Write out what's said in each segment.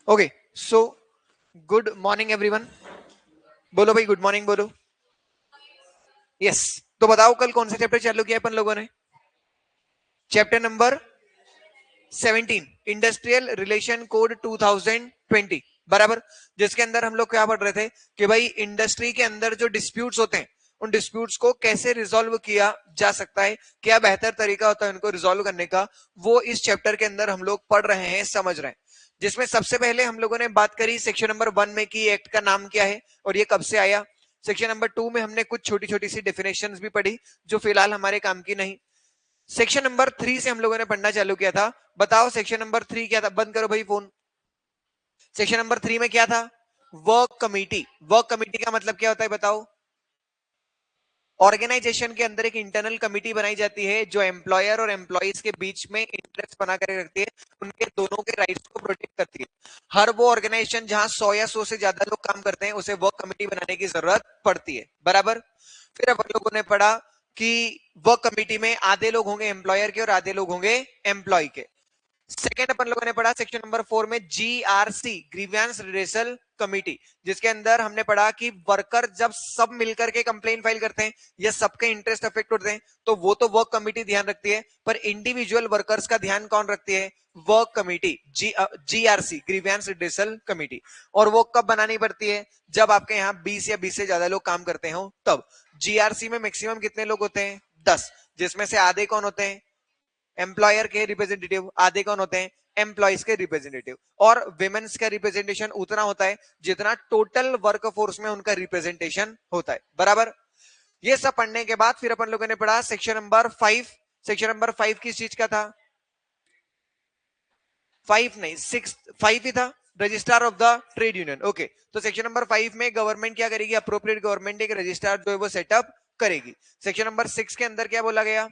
Okay, so good morning everyone. बोलो भाई, good morning बोलो। यस, तो बताओ कल कौन सा चैप्टर चालू किया अपन लोगों ने? Chapter number 17, industrial relation code 2020, बराबर। जिसके अंदर हम लोग क्या पढ़ रहे थे कि भाई इंडस्ट्री के अंदर जो डिस्प्यूट्स होते हैं उन डिस्प्यूट्स को कैसे रिजॉल्व किया जा सकता है, क्या बेहतर तरीका होता है उनको रिजॉल्व करने का, वो इस चैप्टर के अंदर हम लोग पढ़ रहे हैं, समझ रहे हैं। जिसमें सबसे पहले हम लोगों ने बात करी सेक्शन नंबर 1 में कि एक्ट का नाम क्या है और ये कब से आया। सेक्शन नंबर 2 में हमने कुछ छोटी छोटी सी डेफिनेशंस भी पढ़ी जो फिलहाल हमारे काम की नहीं। सेक्शन नंबर 3 से हम लोगों ने पढ़ना चालू किया था। बताओ सेक्शन नंबर 3 क्या था? बंद करो भाई फोन। सेक्शन नंबर 3 में क्या था? Work committee. वर्क कमिटी का मतलब क्या होता है बताओ? ऑर्गेनाइजेशन के अंदर एक इंटरनल कमिटी बनाई जाती है जो एम्प्लॉयर और एम्प्लॉइज के बीच में इंटरेस्ट बना कर रखती है, उनके दोनों के राइट्स को प्रोटेक्ट करती है। हर वो ऑर्गेनाइजेशन जहां 100 या 100 से ज्यादा लोग काम करते हैं उसे वर्क कमिटी बनाने की जरूरत पड़ती है, बराबर। फिर अपन लोगों ने पढ़ा कि वर्क कमिटी में आधे लोग होंगे एम्प्लॉयर के और आधे लोग होंगे एम्प्लॉय के। सेकेंड अपन लोगों ने पढ़ा सेक्शन नंबर 4 में जीआरसी, ग्रीवियंस रिड्रेसल कमिटी, जिसके अंदर हमने पढ़ा कि वर्कर जब सब मिलकर के कंप्लेन फाइल करते हैं या सबके इंटरेस्ट अफेक्ट होते हैं तो वो तो वर्क कमिटी ध्यान रखती है, पर इंडिविजुअल वर्कर्स का ध्यान कौन रखती है? Work committee, GRC, grievance redressal committee. और वो कब बनानी पड़ती है? जब आपके यहाँ 20 या 20 से ज्यादा लोग काम करते हो तब। जीआरसी में मैक्सिमम कितने लोग होते हैं? 10, जिसमें से आधे कौन होते हैं? एम्प्लॉयर के रिप्रेजेंटेटिव, आधे कौन होते हैं? एम्प्लॉइज के रिप्रेजेंटेटिव। और विमेन्स का रिप्रेजेंटेशन उतना होता है जितना टोटल वर्क फोर्स में उनका रिप्रेजेंटेशन होता है, बराबर। ये सब पढ़ने के बाद फिर अपन लोगों ने पढ़ा सेक्शन नंबर 5। सेक्शन नंबर 5 किस चीज का था? 5 नहीं, 6, 5 ही था, registrar of the trade union. Okay, तो सेक्शन नंबर 5 में गवर्नमेंट क्या करेगी? अप्रोप्रिएट गवर्नमेंट एक रजिस्ट्रार जो है वो सेटअप करेगी। सेक्शन नंबर 6 के अंदर क्या बोला गया?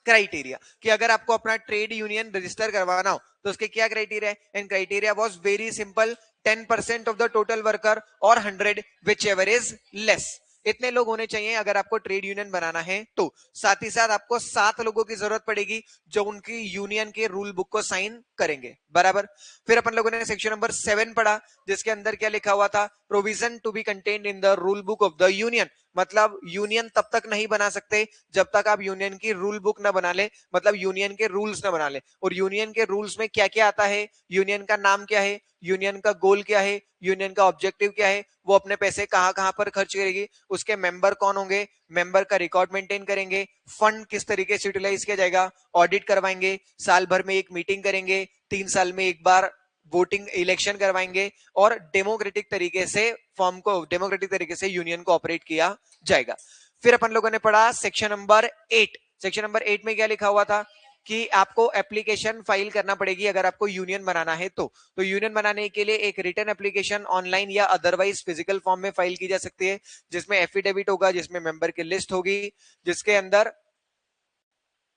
क्राइटेरिया, कि अगर आपको अपना ट्रेड यूनियन रजिस्टर करवाना हो तो उसके क्या क्राइटेरिया है? And criteria was very simple, 10% of the total worker और 100 विच एवर इज लेस। इतने लोग होने चाहिए अगर आपको ट्रेड यूनियन बनाना है तो। साथ ही साथ आपको 7 लोगों की जरूरत पड़ेगी जो उनकी यूनियन के रूल बुक को साइन करेंगे, बराबर। फिर अपन लोगों ने सेक्शन नंबर 7 पढ़ा जिसके अंदर क्या लिखा हुआ था? Provision to be contained in the rule book of the union. मतलब यूनियन तब तक नहीं बना सकते जब तक आप यूनियन की रूल बुक ना बना ले, मतलब यूनियन के रूल्स ना बना ले। और यूनियन के रूल्स में क्या क्या आता है? यूनियन का नाम क्या है, यूनियन का गोल क्या है, यूनियन का ऑब्जेक्टिव क्या है, वो अपने पैसे कहां कहां पर खर्च करेगी, उसके मेंबर कौन होंगे, मेंबर का रिकॉर्ड मेंटेन करेंगे, फंड किस तरीके से यूटिलाइज किया जाएगा, ऑडिट करवाएंगे, साल भर में एक मीटिंग करेंगे, 3 साल में एक बार वोटिंग इलेक्शन करवाएंगे और डेमोक्रेटिक तरीके से फॉर्म को, डेमोक्रेटिक तरीके से यूनियन को ऑपरेट किया जाएगा। फिर अपन लोगों ने पढ़ा सेक्शन नंबर 8। सेक्शन नंबर 8 में क्या लिखा हुआ था? कि आपको एप्लीकेशन फाइल करना पड़ेगी अगर आपको यूनियन बनाना है तो यूनियन बनाने के लिए एक रिटन एप्लीकेशन ऑनलाइन या अदरवाइज फिजिकल फॉर्म में फाइल की जा सकती है, जिसमें एफिडेविट होगा, जिसमें मेंबर की लिस्ट होगी, जिसके अंदर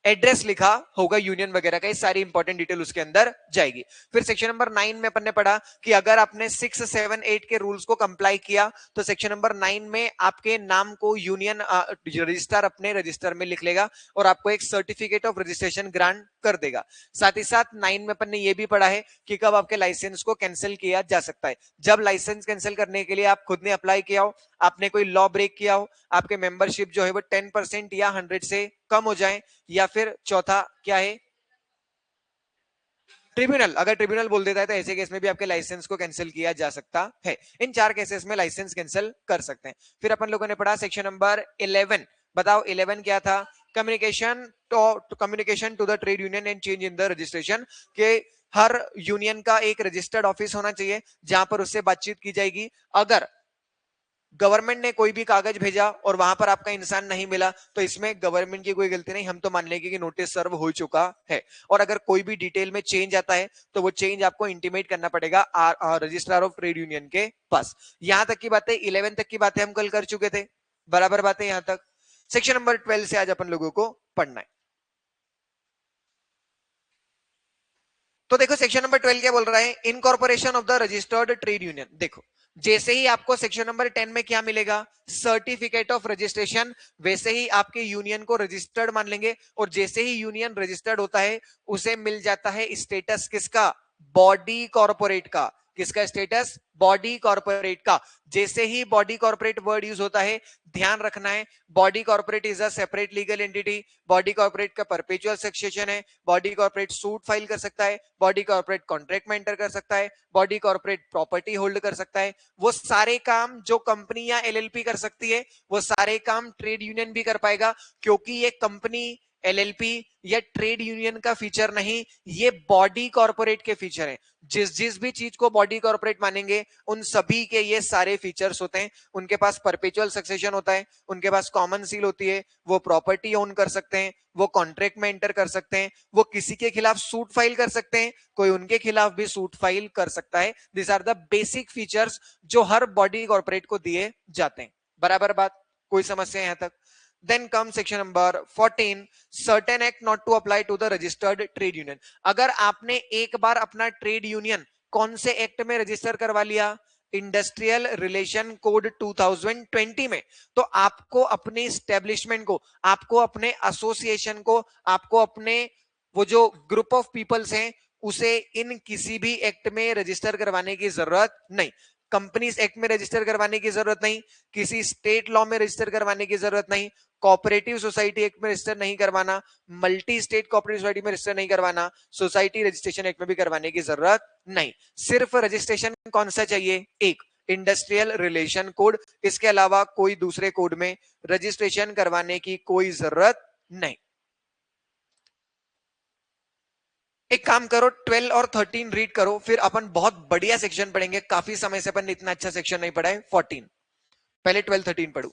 एड्रेस लिखा होगा यूनियन वगैरह का, ये सारी इंपॉर्टेंट डिटेल उसके अंदर जाएगी। फिर सेक्शन नंबर 9 में अपन ने पढ़ा कि अगर आपने 6, 7, 8 के रूल्स को कंप्लाई किया तो सेक्शन नंबर 9 में आपके नाम को यूनियन रजिस्ट्रार अपने रजिस्टर में लिख लेगा और आपको एक सर्टिफिकेट ऑफ रजिस्ट्रेशन ग्रांट कर देगा। साथ ही साथ 9 में अपन ने ये भी पढ़ा है कि कब आपके लाइसेंस को कैंसिल किया जा सकता है। जब लाइसेंस कैंसिल करने के लिए आप खुद ने अप्लाई किया हो, आपने कोई लॉ ब्रेक किया हो, आपके मेंबरशिप जो है वो 10% या 100 से कम हो जाए, या फिर चौथा क्या है? ट्रिब्यूनल, अगर ट्रिब्यूनल बोल देता है तो ऐसे केस में भी आपके लाइसेंस को कैंसिल किया जा सकता है। इन 4 केसेस में लाइसेंस कैंसिल कर सकते हैं। फिर अपन लोगों ने पढ़ा सेक्शन नंबर 11। बताओ 11 क्या था? Communication to the trade union and change in the registration, के हर यूनियन का एक रजिस्टर्ड ऑफिस होना चाहिए जहां पर उससे बातचीत की जाएगी। अगर गवर्नमेंट ने कोई भी कागज भेजा और वहां पर आपका इंसान नहीं मिला तो इसमें गवर्नमेंट की कोई गलती नहीं, हम तो मान लेंगे कि नोटिस सर्व हो चुका है। और अगर कोई भी डिटेल में चेंज आता है तो वो चेंज आपको इंटीमेट करना पड़ेगा रजिस्ट्रार ऑफ ट्रेड यूनियन के पास। यहां तक की बातें, 11 तक की बातें हम कल कर चुके थे, बराबर बातें यहां तक। सेक्शन नंबर 12 से आज अपन लोगों को पढ़ना है। तो देखो सेक्शन नंबर 12 क्या बोल रहा है? Incorporation of the registered trade union. देखो जैसे ही आपको सेक्शन नंबर 10 में क्या मिलेगा? सर्टिफिकेट ऑफ रजिस्ट्रेशन, वैसे ही आपके यूनियन को रजिस्टर्ड मान लेंगे और जैसे ही यूनियन रजिस्टर्ड होता है उसे मिल जाता है स्टेटस किसका? बॉडी कॉर्पोरेट का। किसका स्टेटस? बॉडी कॉर्पोरेट का। जैसे ही बॉडी कॉर्पोरेट वर्ड यूज होता है, ध्यान रखना है, body corporate is a separate legal entity. Body corporate का परपेचुअल सक्सेशन है। बॉडी कॉर्पोरेट सूट फाइल कर सकता है। बॉडी कॉर्पोरेट कॉन्ट्रैक्ट में एंटर कर सकता है। बॉडी कॉर्पोरेट प्रॉपर्टी होल्ड कर सकता है। वो सारे काम जो कंपनी या एलएलपी कर सकती है, वो सारे काम ट्रेड यूनियन भी कर पाएगा, क्योंकि ये कंपनी, एलएलपी या ट्रेड यूनियन का फीचर नहीं, ये बॉडी कॉर्पोरेट के फीचर हैं। जिस जिस भी चीज को बॉडी कॉर्पोरेट मानेंगे, उन सभी के ये सारे फीचर्स होते हैं। उनके पास परपेचुअल सक्सेशन होता है, उनके पास कॉमन सील होती है, वो प्रॉपर्टी ओन कर सकते हैं, वो कॉन्ट्रैक्ट में एंटर कर सकते हैं, वो किसी के खिलाफ सूट फाइल कर सकते हैं, कोई उनके खिलाफ भी सूट फाइल कर सकता है। This are the basic features जो हर बॉडी कॉर्पोरेट को दिए जाते हैं। बराबर बात? कोई समस्या यहां तक? Then comes section number 14, certain act not to apply to the registered trade union। अगर आपने एक बार अपना ट्रेड यूनियन कौन से एक्ट में रजिस्टर करवा लिया? इंडस्ट्रियल रिलेशन कोड 2020 में, तो आपको अपने स्टैब्लिशमेंट को, आपको अपने एसोसिएशन को, आपको अपने वो जो ग्रुप ऑफ पीपल्स हैं, उसे इन किसी भी एक्ट में रजिस्टर करवाने की जरूरत नहीं। कंपनीज एक्ट में रजिस्टर करवाने की जरूरत नहीं, किसी स्टेट लॉ में रजिस्टर करवाने की जरूरत नहीं, कोऑपरेटिव सोसाइटी एक्ट में रजिस्टर नहीं करवाना, मल्टी स्टेट कोऑपरेटिव सोसाइटी में रजिस्टर नहीं करवाना, सोसाइटी रजिस्ट्रेशन एक्ट में भी करवाने की जरूरत नहीं। सिर्फ रजिस्ट्रेशन कौन सा चाहिए? एक, इंडस्ट्रियल रिलेशन कोड। इसके अलावा कोई दूसरे कोड में रजिस्ट्रेशन करवाने की कोई जरूरत नहीं। एक काम करो, 12 और 13 रीड करो, फिर अपन बहुत बढ़िया सेक्शन पढ़ेंगे। काफी समय से अपन ने इतना अच्छा सेक्शन नहीं पढ़ा है। 14, पहले 12 13 पढ़ो।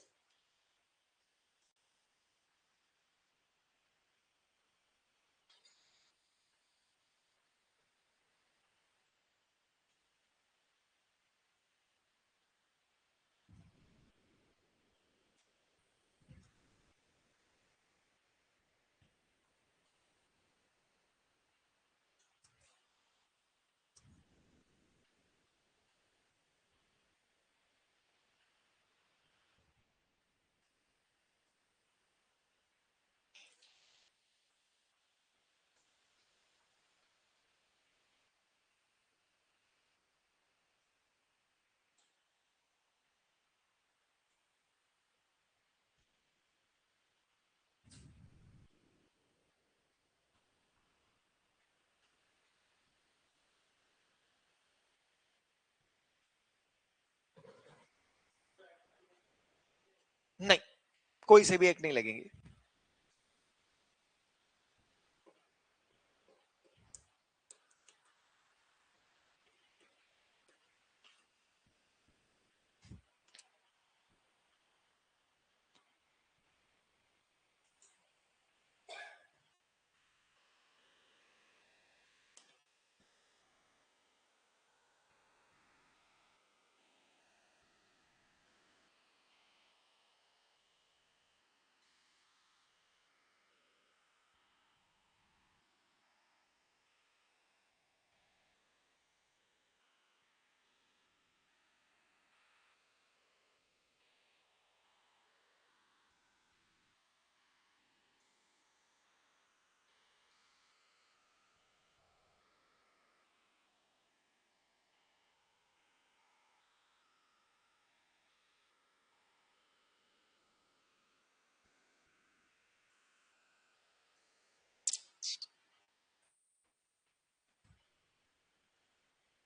नहीं, कोई से भी एक नहीं लगेंगे।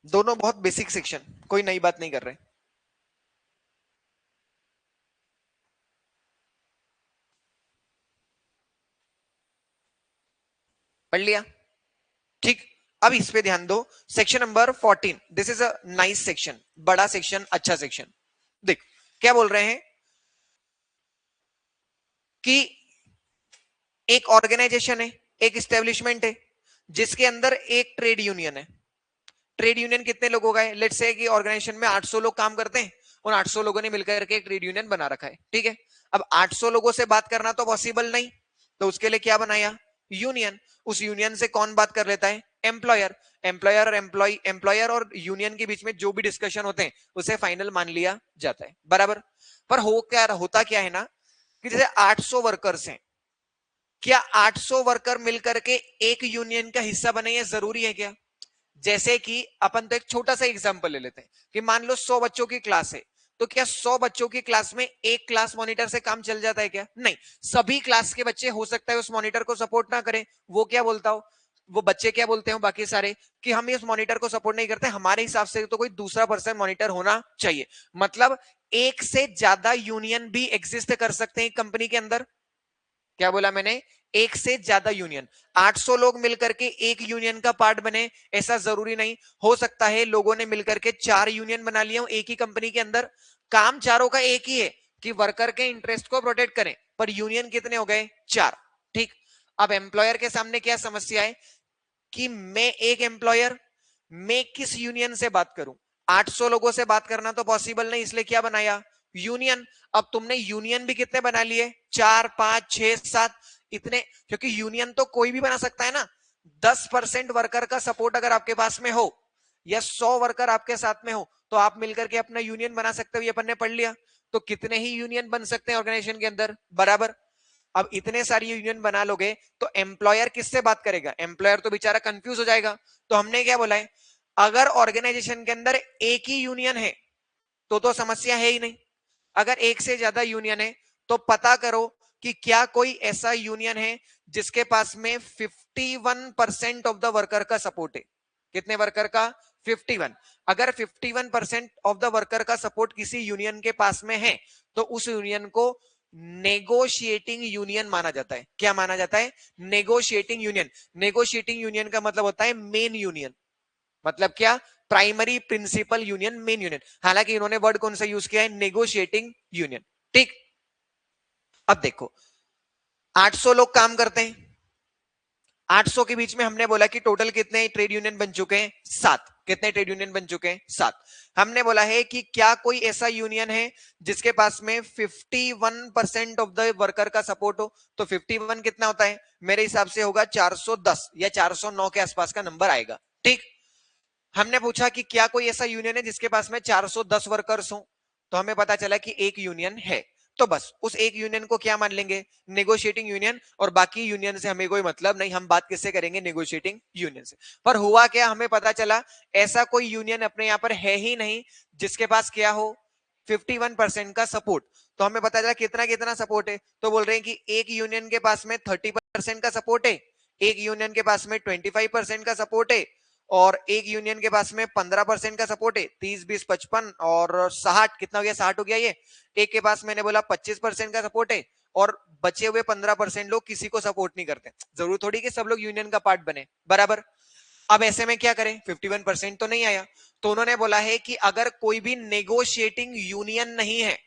दोनों बहुत बेसिक सेक्शन, कोई नई बात नहीं कर रहे। पढ़ लिया? ठीक। अब इस पे ध्यान दो। Section number 14, this is a nice section, बड़ा सेक्शन, अच्छा सेक्शन। देख क्या बोल रहे हैं कि एक ऑर्गेनाइजेशन है, एक स्टेब्लिशमेंट है, जिसके अंदर एक ट्रेड यूनियन है। ट्रेड यूनियन कितने लोगों का है? लेट्स से कि ऑर्गेनाइजेशन में 800 लोग काम करते हैं, उन 800 लोगों ने मिलकर के एक ट्रेड यूनियन बना रखा है। ठीक है, अब 800 लोगों से बात करना तो पॉसिबल नहीं, तो उसके लिए क्या बनाया? यूनियन। उस यूनियन से कौन बात कर लेता है? एम्प्लॉयर। एम्प्लॉयर और एम्प्लॉयर और यूनियन के बीच में जो भी डिस्कशन होते हैं, उसे फाइनल मान लिया जाता है। बराबर? पर होता क्या है ना, कि जैसे 800 वर्कर्स हैं, क्या 800 वर्कर मिलकर के एक यूनियन का हिस्सा बने, ये जरूरी है क्या? जैसे कि अपन तो एक छोटा सा एग्जांपल ले लेते हैं कि मान लो 100 बच्चों की क्लास है, तो क्या 100 बच्चों की क्लास में एक क्लास मॉनिटर से काम चल जाता है क्या? नहीं, सभी क्लास के बच्चे हो सकता है उस मॉनिटर को सपोर्ट ना करें। वो क्या बोलता हो, वो बच्चे क्या बोलते हो बाकी सारे कि हम इस मॉनिटर को सपोर्ट नहीं करते, हमारे हिसाब से तो कोई दूसरा पर्सन मॉनिटर होना चाहिए। मतलब एक से ज्यादा यूनियन भी एग्जिस्ट कर सकते हैं कंपनी के अंदर। क्या बोला मैंने? एक से ज्यादा यूनियन। 800 लोग मिलकर के एक यूनियन का पार्ट बने, ऐसा जरूरी नहीं। हो सकता है लोगों ने मिलकर के 4 यूनियन बना लिया हो एक ही कंपनी के अंदर, काम चारों का एक ही है कि वर्कर के इंटरेस्ट को प्रोटेक्ट करें, पर यूनियन कितने हो गए? 4। ठीक। अब एम्प्लॉयर के सामने क्या समस्या है कि मैं एक एम्प्लॉयर, मैं किस यूनियन से बात करूं? 800 लोगों से बात करना तो पॉसिबल नहीं, इसलिए क्या बनाया? यूनियन। अब तुमने यूनियन भी कितने बना लिए? 4, 5, 6, 7 इतने, क्योंकि यूनियन तो कोई भी बना सकता है ना। 10% वर्कर का सपोर्ट अगर आपके पास में हो या 100 वर्कर आपके साथ में हो तो आप मिलकर के अपना यूनियन बना सकते हो, ये अपन ने पढ़ लिया। तो कितने ही यूनियन बन सकते हैं ऑर्गेनाइजेशन के अंदर, बराबर। अब इतने सारी यूनियन बना लोगे तो एम्प्लॉयर किससे बात करेगा? एम्प्लॉयर तो बेचारा कंफ्यूज हो जाएगा। तो हमने क्या बोला है, अगर ऑर्गेनाइजेशन के अंदर एक ही यूनियन है तो समस्या है ही नहीं। अगर एक से ज्यादा यूनियन है तो पता करो कि क्या कोई ऐसा यूनियन है जिसके पास में 51% ऑफ द वर्कर का सपोर्ट है। कितने वर्कर का? 51। अगर 51% ऑफ द वर्कर का सपोर्ट किसी यूनियन के पास में है तो उस यूनियन को नेगोशिएटिंग यूनियन माना जाता है। क्या माना जाता है? Negotiating union. नेगोशिएटिंग यूनियन का मतलब होता है मेन यूनियन। मतलब क्या? Primary principal union, main union. हालांकि इन्होंने वर्ड कौन सा यूज किया है? Negotiating union. ठीक। अब देखो 800 लोग काम करते हैं, 800 के बीच में हमने बोला कि टोटल कितने ट्रेड यूनियन बन चुके हैं? 7। कितने ट्रेड यूनियन बन चुके हैं? 7। हमने बोला है कि क्या कोई ऐसा यूनियन है जिसके पास में 51% ऑफ द वर्कर का सपोर्ट हो? तो 51 कितना होता है? मेरे हिसाब से होगा 410 या 409 के आसपास का नंबर आएगा। ठीक। हमने पूछा कि क्या कोई ऐसा यूनियन है जिसके पास में 410 वर्कर्स हो? तो हमें पता चला कि एक यूनियन है। तो बस उस एक यूनियन को क्या मान लेंगे? Negotiating union. और बाकी यूनियन से हमें कोई मतलब नहीं, हम बात किससे करेंगे? नेगोशिएटिंग यूनियन से। पर हुआ क्या, हमें पता चला ऐसा कोई यूनियन अपने यहां पर है ही नहीं जिसके पास क्या हो? 51% का सपोर्ट। तो हमें पता चला कितना कितना सपोर्ट है। तो बोल रहे हैं कि एक यूनियन के पास में 30% का सपोर्ट है, एक यूनियन के पास में 25% का सपोर्ट है, और एक यूनियन के पास में 15% का सपोर्ट है। 30, 20, 55 और 60 कितना हो गया? 60 हो गया। ये एक के पास मैंने बोला 25% का सपोर्ट है और बचे हुए 15% लोग किसी को सपोर्ट नहीं करते। जरूर थोड़ी कि सब लोग यूनियन का पार्ट बने, बराबर। अब ऐसे में क्या करें? 51% तो नहीं आया। तो उन्होंने बोला है कि अगर कोई भी नेगोशिएटिंग यूनियन नहीं है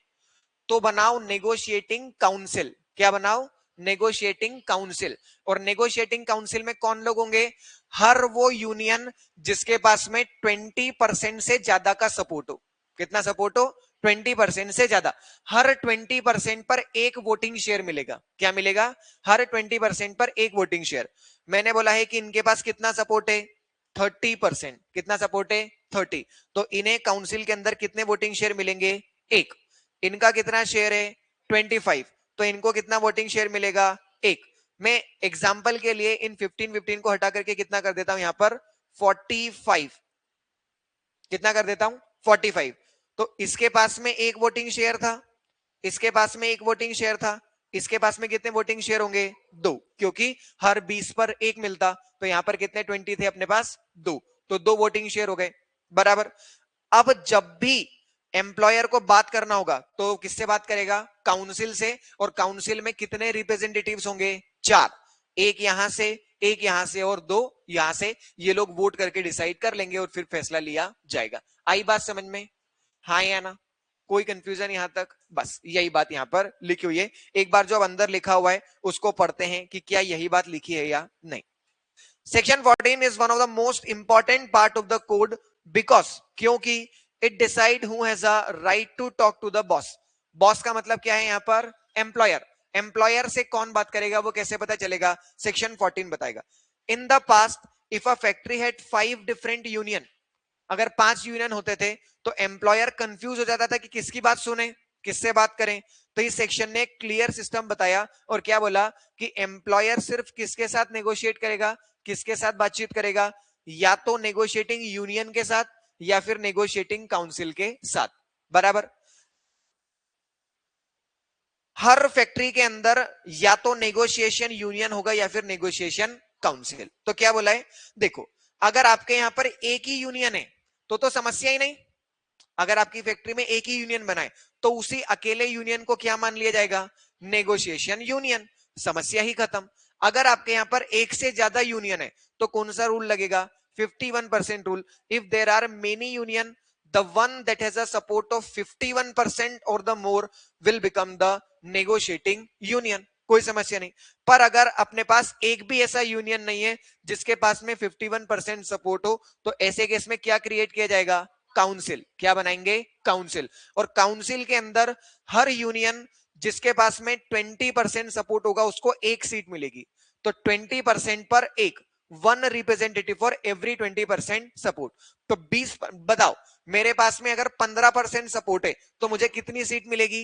तो बनाओ नेगोशिएटिंग काउंसिल। क्या बनाओ? Negotiating council. और नेगोशिएटिंग काउंसिल में कौन लोग होंगे? हर वो यूनियन जिसके पास में 20% से ज्यादा का सपोर्ट हो। कितना सपोर्ट हो? 20% से ज्यादा। हर 20% पर एक वोटिंग शेयर मिलेगा। क्या मिलेगा? हर 20% पर एक वोटिंग शेयर। मैंने बोला है कि इनके पास कितना सपोर्ट है? 30%। कितना सपोर्ट है? 30। तो इन्हें काउंसिल के अंदर कितने वोटिंग शेयर मिलेंगे? एक। इनका कितना शेयर है? 25। तो इनको कितना वोटिंग शेयर मिलेगा? एक। मैं एग्जाम्पल के लिए इन 15 को हटा करके कितना कर देता हूं यहां पर? 45। कितना कर देता हूं? 45। तो इसके पास में एक वोटिंग शेयर था, इसके पास में एक वोटिंग शेयर था, इसके पास में कितने वोटिंग शेयर होंगे? 2, क्योंकि हर 20 पर एक मिलता। तो यहां पर कितने 20 थे अपने पास? 2। तो 2 वोटिंग शेयर हो गए, बराबर। अब जब भी एम्प्लॉयर को बात करना होगा तो किससे बात करेगा? काउंसिल से। और काउंसिल में कितने रिप्रेजेंटेटिव्स होंगे? 4। एक यहां से, एक यहां से और 2 यहां से। ये लोग वोट करके डिसाइड कर लेंगे और फिर फैसला लिया जाएगा। आई बात समझ में? हाँ या ना? कोई कंफ्यूजन यहां तक? बस यही बात यहां पर लिखी हुई है। एक बार जो अब अंदर लिखा हुआ है उसको पढ़ते हैं कि क्या यही बात लिखी है या नहीं। Section 14 is one of the most important part of the code because, क्योंकि it decide who has a right to talk to the boss. Boss का मतलब क्या है यहां पर? एम्प्लॉयर। एम्प्लॉयर से कौन बात करेगा वो कैसे पता चलेगा? सेक्शन 14 बताएगा। In the past if a factory had 5 different union, अगर 5 यूनियन होते थे तो एम्प्लॉयर कंफ्यूज हो जाता था कि किसकी बात सुने, किससे बात करें। तो इस सेक्शन ने क्लियर सिस्टम बताया और क्या बोला कि एम्प्लॉयर सिर्फ किसके साथ नेगोशिएट करेगा, किसके साथ बातचीत करेगा? या तो नेगोशिएटिंग यूनियन के साथ या फिर नेगोशिएटिंग काउंसिल के साथ, बराबर। हर फैक्ट्री के अंदर या तो नेगोशिएशन यूनियन होगा या फिर नेगोशिएशन काउंसिल। तो क्या बोला है, देखो अगर आपके यहां पर एक ही यूनियन है तो समस्या ही नहीं। अगर आपकी फैक्ट्री में एक ही यूनियन बनाए तो उसी अकेले यूनियन को क्या मान लिया जाएगा, नेगोशिएशन यूनियन, समस्या ही खत्म। अगर आपके यहां पर एक से ज्यादा यूनियन है तो कौन सा रूल लगेगा, 51% rule. If there are many union, the one that has a support of 51% or the more will become the negotiating union, कोई समस्या नहीं। पर अगर अपने पास एक भी ऐसा यूनियन नहीं है जिसके पास में 51% सपोर्ट हो, तो ऐसे केस में क्या क्रिएट किया जाएगा, काउंसिल। क्या बनाएंगे, काउंसिल। और काउंसिल के अंदर हर यूनियन जिसके पास में 20% सपोर्ट होगा उसको एक सीट मिलेगी। तो 20% पर एक, one representative for every 20% support. तो 20, बताओ मेरे पास में अगर 15% सपोर्ट है तो मुझे कितनी सीट मिलेगी,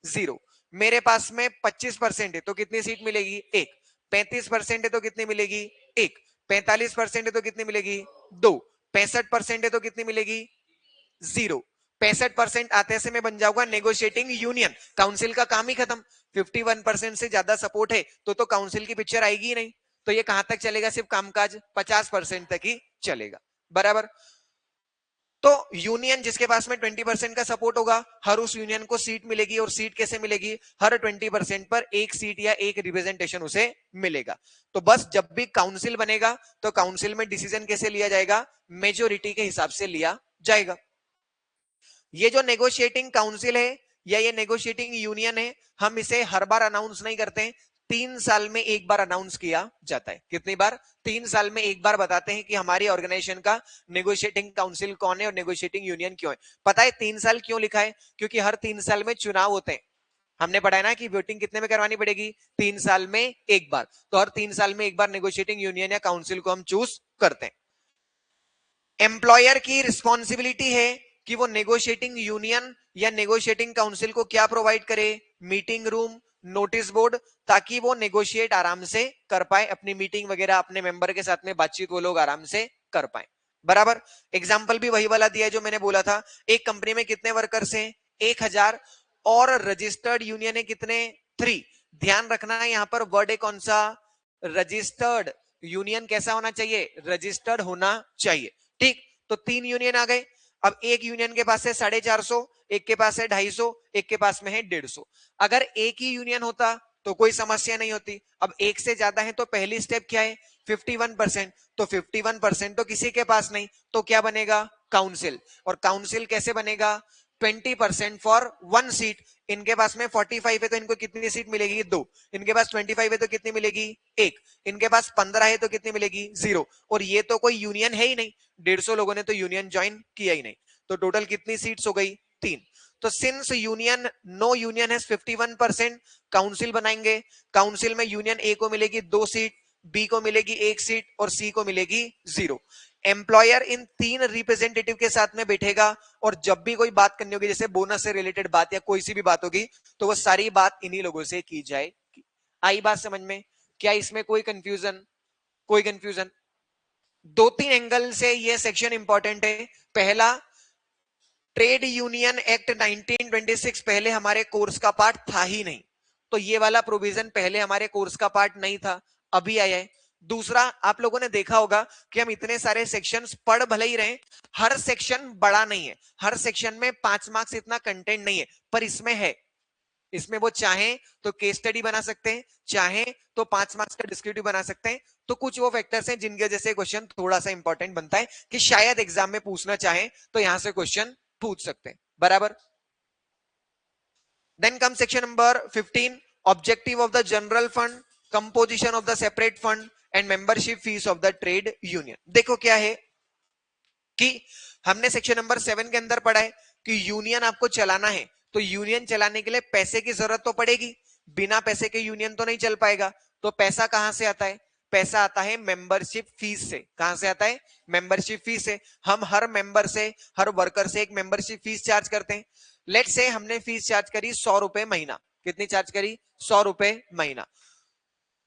0। मेरे पास में 25% है तो कितनी सीट मिलेगी, 1। 35% है तो कितनी मिलेगी, 1। 45% है तो कितनी मिलेगी, 2। 65% है तो कितनी मिलेगी, 0। 65% आते से मैं बन जाऊंगा नेगोशिएटिंग यूनियन, काउंसिल का काम ही खत्म। 51% से ज्यादा सपोर्ट है तो काउंसिल की पिक्चर आएगी ही नहीं। तो ये कहां तक चलेगा, सिर्फ कामकाज 50% तक ही चलेगा, बराबर। तो यूनियन जिसके पास में 20% का सपोर्ट होगा, हर उस यूनियन को सीट मिलेगी। और सीट कैसे मिलेगी, हर 20% पर एक सीट या एक रिप्रेजेंटेशन उसे मिलेगा। तो बस जब भी काउंसिल बनेगा तो काउंसिल में डिसीजन कैसे लिया जाएगा, मेजोरिटी के हिसाब से लिया जाएगा। ये जो नेगोशिएटिंग काउंसिल है या ये नेगोशिएटिंग यूनियन है, हम इसे हर बार अनाउंस नहीं करते, 3 साल में एक बार अनाउंस किया जाता है। कितनी बार, 3 साल में एक बार बताते हैं कि हमारी ऑर्गेनाइजेशन का नेगोशिएटिंग काउंसिल कौन है और नेगोशिएटिंग यूनियन क्यों है। पता है 3 साल क्यों लिखा है, क्योंकि हर 3 साल में चुनाव होते हैं। हमने पढ़ा है ना कि वोटिंग कितने में करवानी पड़ेगी, 3 साल में एक बार। तो हर 3 साल में एक बार नेगोशिएटिंग यूनियन या काउंसिल को हम चूज करते हैं। एम्प्लॉयर की रिस्पॉन्सिबिलिटी है कि वो नेगोशिएटिंग यूनियन या नेगोशिएटिंग काउंसिल को क्या प्रोवाइड करे, मीटिंग रूम, नोटिस बोर्ड, ताकि वो नेगोशिएट आराम से कर पाए, अपनी मीटिंग वगैरह अपने मेंबर के साथ में बातचीत वो लोग आराम से कर पाए, बराबर। एग्जाम्पल भी वही वाला दिया है जो मैंने बोला था। एक कंपनी में कितने वर्कर्स हैं, 1000, और रजिस्टर्ड यूनियन है कितने, 3। ध्यान रखना है यहां पर वर्ड है कौन सा, रजिस्टर्ड। यूनियन कैसा होना चाहिए, रजिस्टर्ड होना चाहिए, ठीक। तो 3 यूनियन आ गए। अब एक यूनियन के पास है 450, एक के पास है 250, एक के पास में है 150। अगर एक ही यूनियन होता तो कोई समस्या नहीं होती। अब एक से ज्यादा है तो पहली स्टेप क्या है, 51%। तो 51% तो किसी के पास नहीं, तो क्या बनेगा, काउंसिल। और काउंसिल कैसे बनेगा, 20% फॉर 1 सीट। इनके पास में 45 है तो इनको कितनी सीट मिलेगी, 2। इनके पास 25 है तो कितनी मिलेगी, 1। इनके पास 15 है तो कितनी मिलेगी, 0। और ये तो कोई यूनियन है ही नहीं, 150 लोगों ने तो यूनियन ज्वाइन किया ही नहीं। तो टोटल कितनी सीट्स हो गई, 3। तो सिंस यूनियन, नो यूनियन है 51%, काउंसिल बनाएंगे। काउंसिल में यूनियन ए को मिलेगी 2 सीट, बी को मिलेगी 1 सीट और सी को मिलेगी 0। एम्प्लॉयर इन 3 रिप्रेजेंटेटिव के साथ में बैठेगा और जब भी कोई बात करनी होगी, जैसे बोनस से रिलेटेड बात या कोई सी भी बात होगी, तो वो सारी बात इन्हीं लोगों से की जाएगी। आई बात समझ में, क्या इसमें कोई कंफ्यूजन, कोई कंफ्यूजन। 2-3 एंगल से ये सेक्शन इंपॉर्टेंट है। पहला, ट्रेड यूनियन एक्ट 1926 पहले हमारे कोर्स का पार्ट था ही नहीं, तो ये वाला प्रोविजन पहले हमारे कोर्स का पार्ट नहीं था, अभी आया है। दूसरा, आप लोगों ने देखा होगा कि हम इतने सारे सेक्शंस पढ़ भले ही रहे, हर सेक्शन बड़ा नहीं है, हर सेक्शन में 5 मार्क्स इतना कंटेंट नहीं है, पर इसमें है। इसमें वो चाहे तो केस स्टडी बना सकते हैं, चाहे तो 5 मार्क्स का डिस्क्रिप्टिव बना सकते हैं। तो कुछ वो फैक्टर्स हैं जिनके वजह से क्वेश्चन थोड़ा सा इंपॉर्टेंट बनता है कि शायद एग्जाम में पूछना चाहे तो यहां से क्वेश्चन पूछ सकते हैं, बराबर। Then come section number 15, objective of the general fund, composition of the separate fund and membership fees of the trade union. देखो क्या है कि हमने सेक्शन नंबर 7 के अंदर पढ़ा है कि यूनियन आपको चलाना है तो यूनियन चलाने के लिए पैसे की जरूरत तो पड़ेगी, बिना पैसे के यूनियन तो नहीं चल पाएगा। तो पैसा कहां से आता है, पैसा आता है मेंबरशिप फीस से। कहां से आता है, मेंबरशिप फीस से। हम हर मेंबर से, हर वर्कर से एक मेंबरशिप फीस चार्ज करते हैं। लेट से हमने फीस चार्ज करी 100 रुपए महीना। कितनी चार्ज करी, 100 रुपए महीना।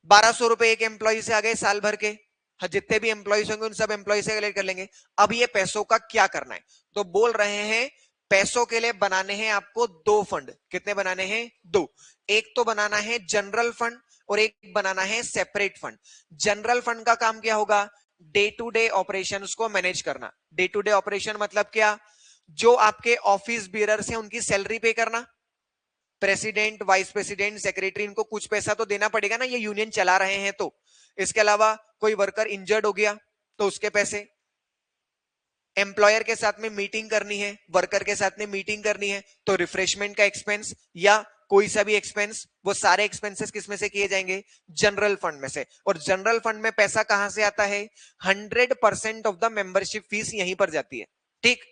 1200 रुपए एक एम्प्लॉय से आ गए साल भर के, हाँ, जितने भी एम्प्लॉइज होंगे उन सब एम्प्लॉय से कलेक्ट कर लेंगे। अब ये पैसों का क्या करना है, तो बोल रहे हैं पैसों के लिए बनाने हैं आपको दो फंड। कितने बनाने हैं? दो। एक तो बनाना है जनरल फंड और एक बनाना है सेपरेट फंड। जनरल फंड का काम क्या होगा? डे टू डे ऑपरेशन को मैनेज करना। डे टू डे ऑपरेशन मतलब क्या? जो आपके ऑफिस बियरर्स हैं उनकी सैलरी पे करना। प्रेसिडेंट, वाइस प्रेसिडेंट, सेक्रेटरी, इनको कुछ पैसा तो देना पड़ेगा ना, ये यूनियन चला रहे हैं तो। इसके अलावा कोई वर्कर इंजर्ड हो गया तो उसके पैसे। एम्प्लॉयर के साथ में मीटिंग करनी है, वर्कर के साथ में मीटिंग करनी है तो रिफ्रेशमेंट का एक्सपेंस या कोई सा भी एक्सपेंस, वो सारे एक्सपेंसेस किस में से किए जाएंगे? जनरल फंड में से। और जनरल फंड में पैसा कहां से आता है? 100% ऑफ द मेंबरशिप फीस यहीं पर जाती है। ठीक,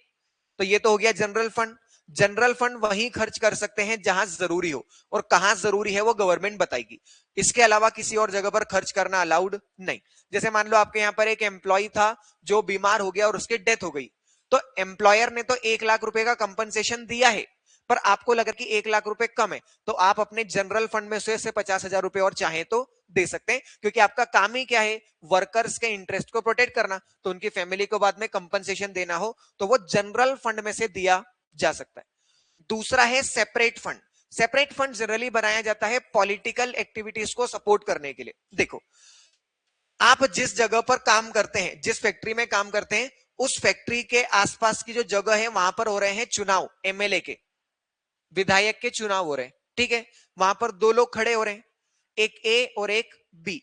तो ये तो हो गया जनरल फंड। जनरल फंड वहीं खर्च कर सकते हैं जहां जरूरी हो, और कहां जरूरी है वो गवर्नमेंट बताएगी। इसके अलावा किसी और जगह पर खर्च करना अलाउड नहीं। जैसे मान लो आपके यहां पर एक एम्प्लॉय था जो बीमार हो गया और उसकी डेथ हो गई, तो एम्प्लॉयर ने तो 1 लाख रुपए का कंपनसेशन दिया है, पर आपको लगा कि 1 लाख रुपए कम है, तो आप अपने जनरल फंड में से 50,000 रुपए और चाहे तो दे सकते हैं, क्योंकि आपका काम ही क्या है? वर्कर्स के इंटरेस्ट को प्रोटेक्ट करना। तो उनकी फैमिली को बाद में कंपनसेशन देना हो तो वो जनरल फंड में से दिया जा सकता है। दूसरा है separate fund. Separate fund generally बनाया जाता है पॉलिटिकल एक्टिविटीज को सपोर्ट करने के लिए। देखो, आप जिस जगह पर काम करते हैं, जिस फैक्ट्री में काम करते हैं, उस फैक्ट्री के आसपास की जो जगह है वहां पर हो रहे हैं चुनाव, एमएलए के, विधायक के चुनाव हो रहे हैं। ठीक है, वहां पर दो लोग खड़े हो रहे हैं, एक ए और एक बी।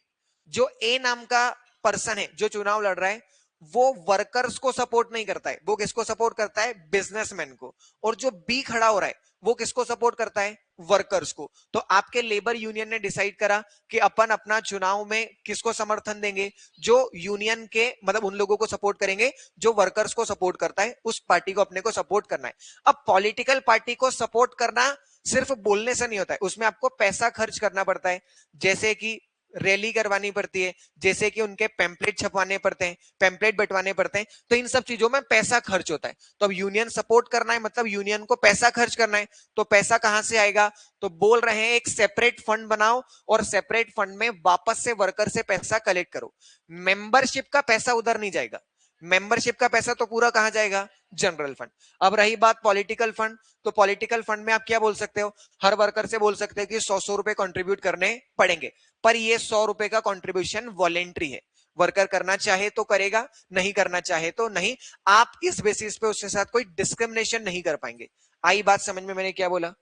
जो ए नाम का पर्सन है जो चुनाव लड़ रहा है, वो वर्कर्स को सपोर्ट नहीं करता है, वो किसको सपोर्ट करता है? बिजनेसमैन को। और जो बी खड़ा हो रहा है वो किसको सपोर्ट करता है? वर्कर्स को। तो आपके लेबर यूनियन ने डिसाइड करा कि अपन अपना चुनाव में किसको समर्थन देंगे? जो यूनियन के, मतलब उन लोगों को सपोर्ट करेंगे जो वर्कर्स को सपोर्ट करता है, उस पार्टी को अपने को सपोर्ट करना है। अब पॉलिटिकल पार्टी को सपोर्ट करना सिर्फ बोलने से नहीं होता है, उसमें आपको पैसा खर्च करना पड़ता है। जैसे कि रैली करवानी पड़ती है, जैसे कि उनके पैम्पलेट छपवाने पड़ते हैं, पैम्पलेट बंटवाने पड़ते हैं, तो इन सब चीजों में पैसा खर्च होता है। तो अब यूनियन सपोर्ट करना है मतलब यूनियन को पैसा खर्च करना है, तो पैसा कहां से आएगा? तो बोल रहे हैं एक सेपरेट फंड बनाओ और सेपरेट फंड में वापस से वर्कर से पैसा कलेक्ट करो। मेंबरशिप का पैसा उधर नहीं जाएगा, मेंबरशिप का पैसा तो पूरा कहां जाएगा? General fund. अब रही बात पॉलिटिकल फंड, तो पॉलिटिकल फंड में आप क्या बोल सकते हो? हर वर्कर से बोल सकते हो कि 100 रुपए कंट्रीब्यूट करने पड़ेंगे, पर ये 100 रुपए का कंट्रीब्यूशन वॉलेंट्री है। वर्कर करना चाहे तो करेगा, नहीं करना चाहे तो नहीं। आप इस बेसिस पे उसके साथ कोई डिस्क्रिमिनेशन नहीं कर पाएंगे। आई बात समझ में मैंने क्या बोला?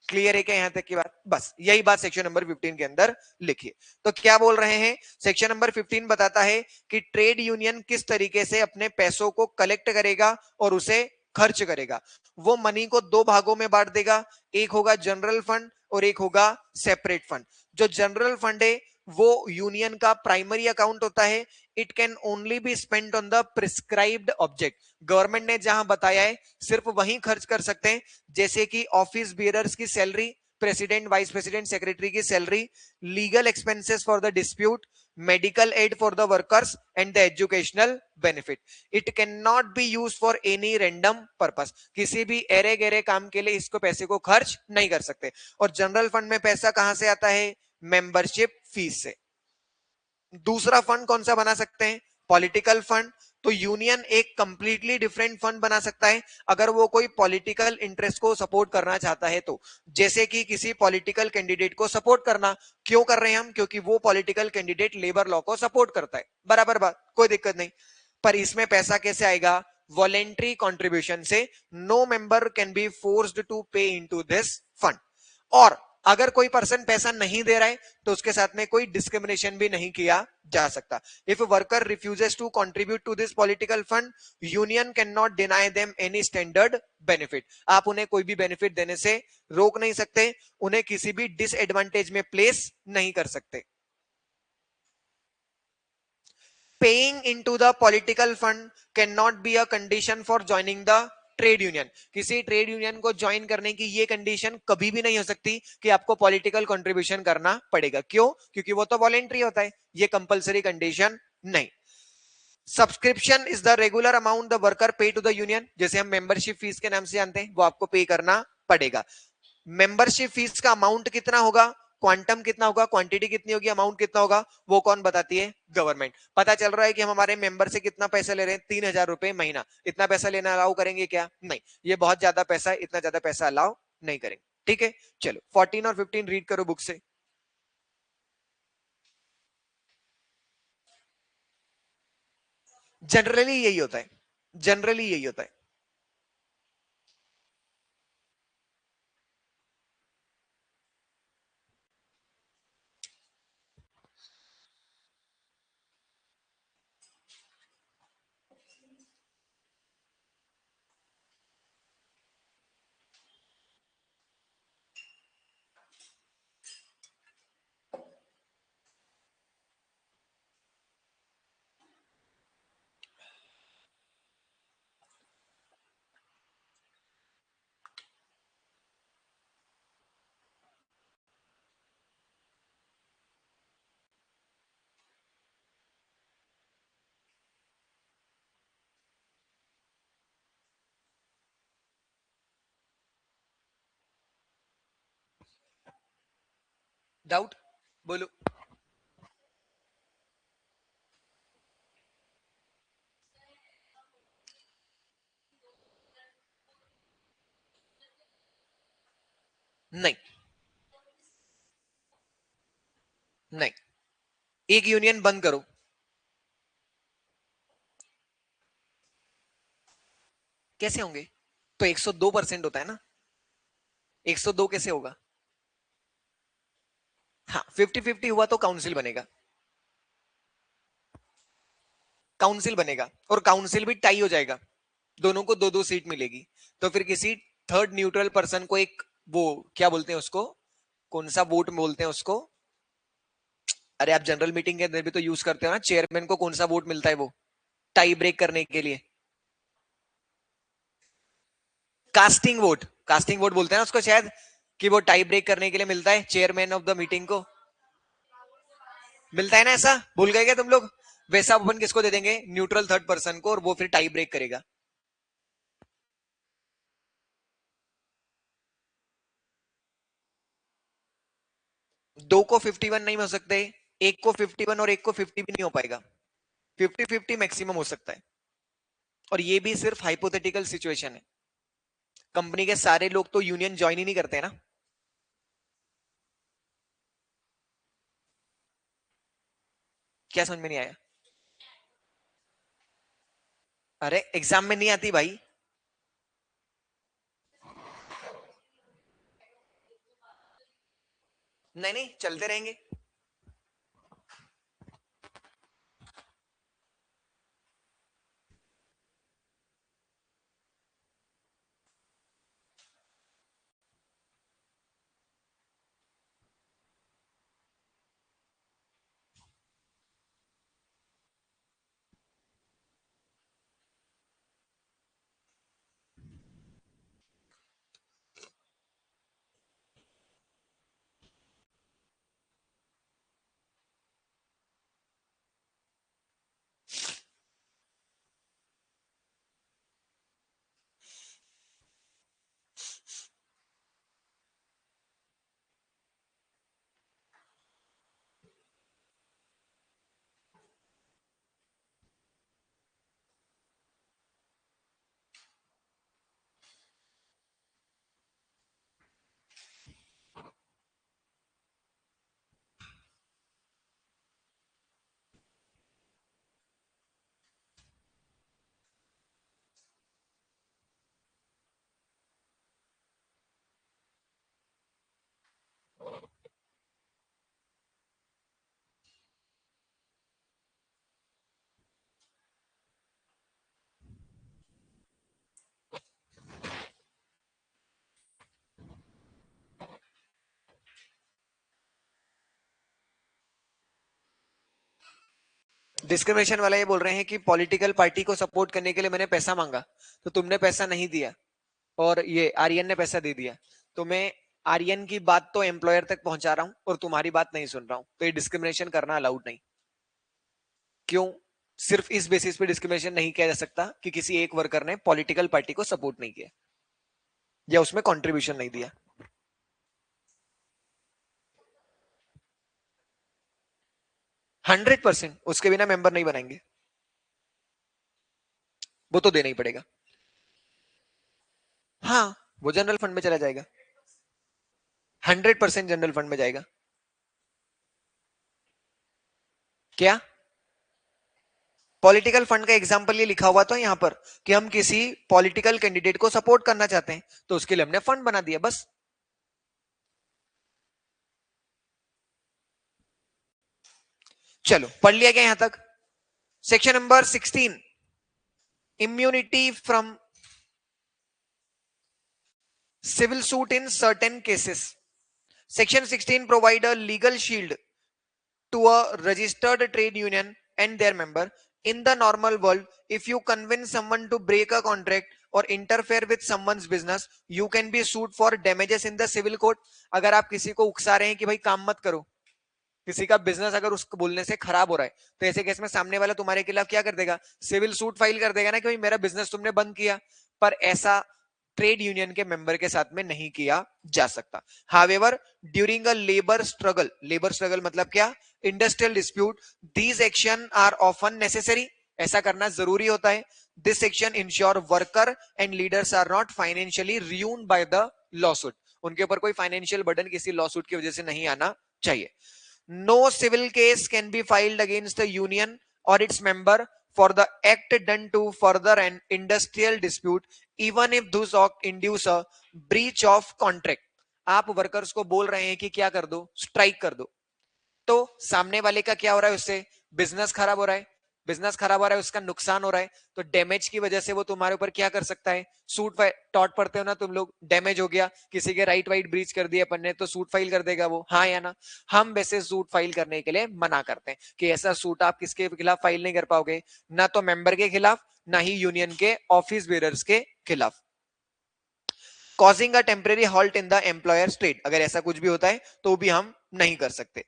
क्लियर है क्या यहां तक की बात? बस यही बात सेक्शन नंबर 15 के अंदर लिखिए। तो क्या बोल रहे हैं? सेक्शन नंबर 15 बताता है कि ट्रेड यूनियन किस तरीके से अपने पैसों को कलेक्ट करेगा और उसे खर्च करेगा। वो मनी को दो भागों में बांट देगा, एक होगा जनरल फंड और एक होगा सेपरेट फंड। जो जनरल फंड है वो यूनियन का प्राइमरी अकाउंट होता है। It can only be spent on the prescribed object. Government ने जहां बताया है सिर्फ वहीं खर्च कर सकते हैं, जैसे कि ऑफिस बियरर्स की salary, president, vice president, secretary की salary, legal expenses for the dispute, medical aid for the workers and the educational benefit. It can not be use for any random purpose. किसी भी array गेरे काम के लिए इसको पैसे को खर्च नहीं कर सकते। और जनरल फंड में पैसा कहां से आता है? मेंबरशिप फीस से। दूसरा फंड कौन सा बना सकते हैं? Political fund. तो यूनियन एक कंप्लीटली डिफरेंट फंड बना सकता है अगर वो कोई पॉलिटिकल इंटरेस्ट को सपोर्ट करना चाहता है तो। जैसे कि किसी पॉलिटिकल कैंडिडेट को सपोर्ट करना। क्यों कर रहे हैं हम? क्योंकि वो पॉलिटिकल कैंडिडेट लेबर लॉ को सपोर्ट करता है। बराबर बात, कोई दिक्कत नहीं। पर इसमें पैसा कैसे आएगा? वॉलेंट्री कॉन्ट्रीब्यूशन से। No member can be forced to pay into this fund. और अगर कोई पर्सन पैसा नहीं दे रहा है तो उसके साथ में कोई डिस्क्रिमिनेशन भी नहीं किया जा सकता। If worker refuses to contribute to this political fund, union can not deny them any standard benefit. आप उन्हें कोई भी बेनिफिट देने से रोक नहीं सकते, उन्हें किसी भी डिसएडवांटेज में प्लेस नहीं कर सकते। Paying into the political fund can not be a condition for joining the trade union. किसी ट्रेड यूनियन को ज्वाइन करने की ये कंडीशन कभी भी नहीं हो सकती कि आपको पॉलिटिकल कंट्रीब्यूशन करना पड़ेगा। क्यों? क्योंकि वो तो वॉलेंट्री होता है, ये कंपलसरी कंडीशन नहीं। Subscription is the regular amount the worker पे टू द यूनियन। जैसे हम मेंबरशिप फीस के नाम से जानते हैं, वो आपको पे करना पड़ेगा। मेंबरशिप फीस का अमाउंट कितना होगा? क्वांटम कितना होगा, क्वांटिटी कितनी होगी, अमाउंट कितना होगा, वो कौन बताती है, गवर्नमेंट। पता चल रहा है कि हम हमारे मेंबर से कितना पैसा ले रहे हैं, 3,000 रुपए महीना, इतना पैसा लेना अलाउ करेंगे क्या, नहीं, ये बहुत ज्यादा पैसा है, इतना ज्यादा पैसा अलाउ नहीं करेंगे। ठीक है, चलो 14 और 15 रीड करो बुक से। जनरली यही होता है, जनरली यही होता है। डाउट बोलो। नहीं, नहीं, एक यूनियन बंद करो। कैसे होंगे, तो 102% होता है ना, 102 कैसे होगा। हाँ, 50-50 हुआ तो काउंसिल बनेगा, काउंसिल बनेगा, और काउंसिल भी टाई हो जाएगा, दोनों को दो दो सीट मिलेगी। तो फिर किसी थर्ड न्यूट्रल पर्सन को एक, वो क्या बोलते हैं उसको, कौन सा वोट बोलते हैं उसको, अरे आप जनरल मीटिंग के अंदर भी तो यूज करते हो ना, चेयरमैन को कौन सा वोट मिलता है, वो टाई ब्रेक करने के लिए, कास्टिंग वोट, कास्टिंग वोट बोलते हैं ना उसको शायद, कि वो टाई ब्रेक करने के लिए मिलता है चेयरमैन ऑफ द मीटिंग को, मिलता है ना, ऐसा भूल गए क्या तुम लोग। वैसा अपन किसको दे देंगे, न्यूट्रल थर्ड पर्सन को, और वो फिर टाई ब्रेक करेगा। दो को 51 नहीं हो सकते, एक को 51 और एक को 50 भी नहीं हो पाएगा, 50-50 मैक्सिमम हो सकता है। और ये भी सिर्फ हाइपोथेटिकल सिचुएशन है, कंपनी के सारे लोग तो यूनियन ज्वाइन ही नहीं करते ना। क्या समझ में नहीं आया। अरे एग्जाम में नहीं आती भाई। नहीं नहीं, चलते रहेंगे। डिस्क्रिमिनेशन वाला ये बोल रहे हैं कि पॉलिटिकल पार्टी को सपोर्ट करने के लिए मैंने पैसा मांगा, तो तुमने पैसा नहीं दिया, और ये आर्यन ने पैसा दे दिया, तो मैं आर्यन की बात तो एम्प्लॉयर तक पहुंचा रहा हूं और तुम्हारी बात नहीं सुन रहा हूं, तो ये डिस्क्रिमिनेशन करना अलाउड नहीं। क्यों, सिर्फ इस बेसिस पे डिस्क्रिमिनेशन नहीं किया जा सकता कि किसी एक वर्कर ने पॉलिटिकल पार्टी को सपोर्ट नहीं किया या उसमें कंट्रीब्यूशन नहीं दिया। 100%, उसके बिना मेंबर नहीं बनाएंगे, वो तो देना ही पड़ेगा। हाँ, वो जनरल फंड में चला जाएगा, 100% जनरल फंड में जाएगा। क्या पॉलिटिकल फंड का एग्जांपल ये लिखा हुआ था यहाँ पर कि हम किसी पॉलिटिकल कैंडिडेट को सपोर्ट करना चाहते हैं, तो उसके लिए हमने फंड बना दिया, बस। चलो, पढ़ लिया गया यहां तक। Section number 16, immunity from civil suit in certain cases. Section 16 provide a legal shield to a registered trade union and their member. In the normal world, if you convince someone to break a contract or interfere with someone's business, you can be sued for damages in the civil court. अगर आप किसी को उकसा रहे हैं कि भाई काम मत करो, किसी का बिजनेस अगर उसको बोलने से खराब हो रहा है, तो ऐसे केस में सामने वाला तुम्हारे खिलाफ क्या कर देगा, सिविल सूट फाइल कर देगा ना कि भाई मेरा बिजनेस तुमने बंद किया। पर ऐसा ट्रेड यूनियन के मेंबर के साथ में नहीं किया जा सकता। However during a labour struggle मतलब क्या, industrial dispute, these action are often necessary, ऐसा करना जरूरी होता है। This section insure worker and leaders are not financially ruined by the lawsuit, उनके ऊपर कोई फाइनेंशियल बर्डन किसी लॉसूट की वजह से नहीं आना चाहिए। No civil case can be filed against the union or its member for the act done to further an industrial dispute, even if those act induce a breach of contract. आप workers को बोल रहे हैं कि क्या कर दो, strike कर दो, तो सामने वाले का क्या हो रहा है, उससे बिजनेस खराब हो रहा है, बिजनेस खराब हो रहा है, उसका नुकसान हो रहा है, तो डैमेज की वजह से वो तुम्हारे ऊपर क्या कर सकता है, सूट टॉट पढ़ते हो ना तुम लोग, डैमेज हो गया, किसी के राइट वाइट ब्रीच कर दिया अपन ने, तो सूट फाइल कर देगा वो, हाँ या ना। हम वैसे सूट फाइल करने के लिए मना करते हैं कि ऐसा सूट आप किसके खिलाफ फाइल नहीं कर पाओगे, ना तो मेंबर के खिलाफ, ना ही यूनियन के ऑफिस बेरर्स के खिलाफ। Causing a temporary halt in the employer trade, अगर ऐसा कुछ भी होता है तो भी हम नहीं कर सकते।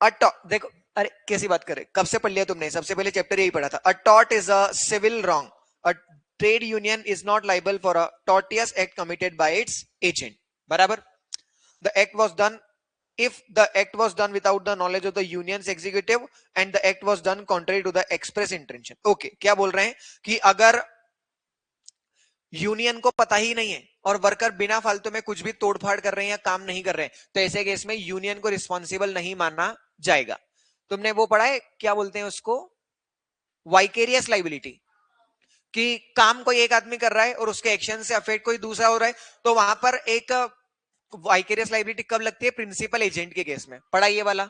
देखो, अरे कैसी बात करे, कब से पढ़ लिया तुमने, सबसे पहले चैप्टर यही पढ़ा था। A tort is a civil wrong, a trade union is not liable for a tortious act committed by its agent, बराबर। The act was done if the act was done without the knowledge of the union's executive and the act was done contrary to the express intention. Okay, क्या बोल रहे हैं कि अगर union को पता ही नहीं है और वर्कर बिना फालतू में कुछ भी तोड़फाड़ कर रहे हैं या काम नहीं कर रहे हैं, तो ऐसे केस में यूनियन को रिस्पॉन्सिबल नहीं माना जाएगा। तुमने वो पढ़ा है, क्या बोलते हैं उसको, वाइकेरियस लाइबिलिटी, कि काम कोई एक आदमी कर रहा है और उसके एक्शन से अफेक्ट कोई दूसरा हो रहा है, तो वहां पर एक वाइकेरियस लाइबिलिटी कब लगती है, प्रिंसिपल एजेंट के केस में। पढ़ा ये वाला,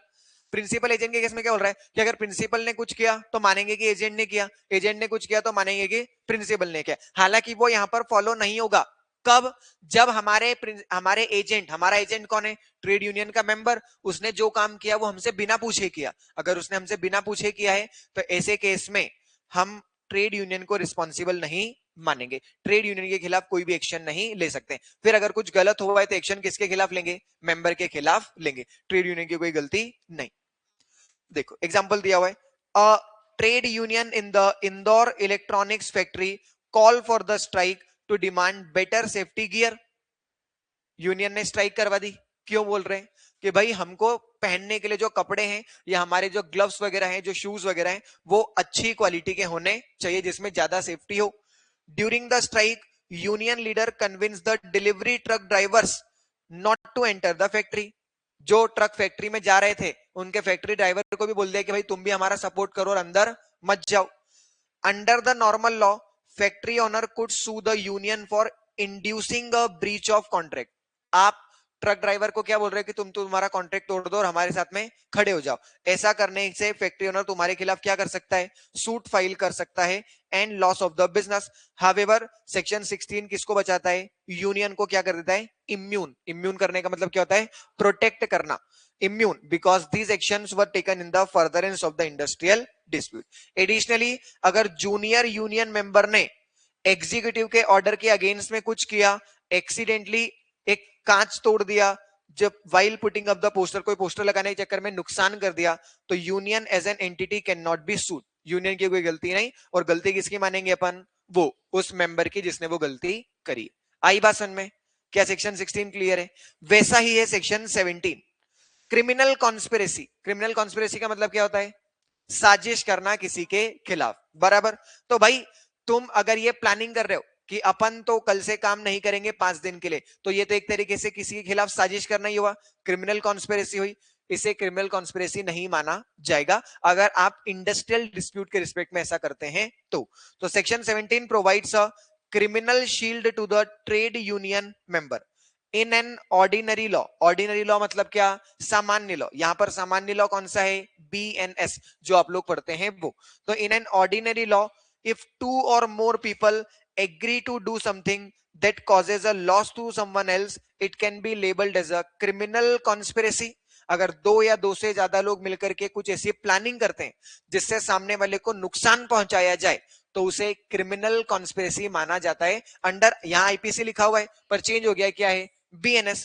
प्रिंसिपल एजेंट के केस में क्या बोल रहा है कि अगर प्रिंसिपल ने कुछ किया तो मानेंगे कि एजेंट ने किया, एजेंट ने कुछ किया तो मानेंगे कि प्रिंसिपल ने किया। हालांकि वो यहां पर फॉलो नहीं होगा, कब, जब हमारे एजेंट, हमारा एजेंट कौन है, ट्रेड यूनियन का मेंबर, उसने जो काम किया वो हमसे बिना पूछे किया। अगर उसने हमसे बिना पूछे किया है तो ऐसे केस में हम ट्रेड यूनियन को रिस्पॉन्सिबल नहीं मानेंगे, ट्रेड यूनियन के खिलाफ कोई भी एक्शन नहीं ले सकते। फिर अगर कुछ गलत हुआ है तो एक्शन किसके खिलाफ लेंगे, मेंबर के खिलाफ लेंगे, ट्रेड यूनियन की कोई गलती नहीं। देखो एग्जांपल दिया हुआ है, a trade union in the Indore electronics factory call for the strike to demand better safety gear. Union ने स्ट्राइक करवा दी, क्यों बोल रहे हैं कि भाई हमको पहनने के लिए जो कपड़े हैं या हमारे जो ग्लव्स वगैरह हैं, जो शूज वगैरह हैं, वो अच्छी क्वालिटी के होने चाहिए जिसमें ज्यादा सेफ्टी हो। During the strike union leader convince the delivery truck drivers not to enter the factory. जो ट्रक फैक्ट्री में जा रहे थे उनके फैक्ट्री ड्राइवर को भी बोल दिया कि भाई तुम भी हमारा सपोर्ट करो और अंदर मत जाओ। Under the normal law factory owner could sue the union for inducing a breach of contract. आप ट्रक ड्राइवर को क्या बोल रहे हैं कि तुम तुम्हारा कॉन्ट्रैक्ट तोड़ दो और हमारे साथ में खड़े हो जाओ। ऐसा करने से फैक्ट्री ओनर तुम्हारे खिलाफ क्या कर सकता है, सूट फाइल कर सकता है and loss of the business. However section 16 किसको बचाता है, यूनियन को क्या कर देता है, इम्यून। इम्यून करने का मतलब क्या होता है, प्रोटेक्ट करना, immune, because these actions were taken in the furtherance of the industrial dispute. Additionally अगर जूनियर यूनियन मेंबर ने एग्जीक्यूटिव के ऑर्डर के अगेंस्ट में कुछ किया, एक्सीडेंटली एक कांच तोड़ दिया, जब while putting up the poster, कोई पोस्टर लगाने के चक्कर में नुकसान कर दिया, तो union as an entity can not be sued. Union की कोई गलती नहीं, और गलती किसकी मानेंगे अपन, वो उस मेंबर की जिसने वो गलती करी। आई बात समझ में, क्या सेक्शन 16 क्लियर है? वैसा ही है section 17। Criminal conspiracy, criminal conspiracy का मतलब क्या होता है? साजिश करना किसी के खिलाफ, बराबर। तो भाई तुम अगर ये प्लानिंग कर रहे हो कि अपन तो कल से काम नहीं करेंगे 5 दिन के लिए, तो ये तो एक तरीके से किसी के खिलाफ साजिश करना ही हुआ, क्रिमिनल कॉन्स्पिरेसी हुई। इसे क्रिमिनल कॉन्स्पिरेसी नहीं माना जाएगा अगर आप इंडस्ट्रियल डिस्प्यूट के रिस्पेक्ट में ऐसा करते हैं तो section 17 provides a criminal shield to the trade union member in an ordinary law. Ordinary law मतलब क्या? सामान्य लॉ। यहां पर सामान्य लॉ कौन सा है? BNS, जो आप लोग पढ़ते हैं वो। तो इन an ordinary law if 2 or more people agree to do something that causes a loss to someone else, it can be labeled as a criminal conspiracy। अगर 2 या 2 से ज्यादा लोग मिलकर के कुछ ऐसी प्लानिंग करते हैं जिससे सामने वाले को नुकसान पहुंचाया जाए, तो उसे क्रिमिनल कॉन्स्पिरेसी माना जाता है। अंडर, यहां आईपीसी लिखा हुआ है पर चेंज हो गया, क्या है? BNS।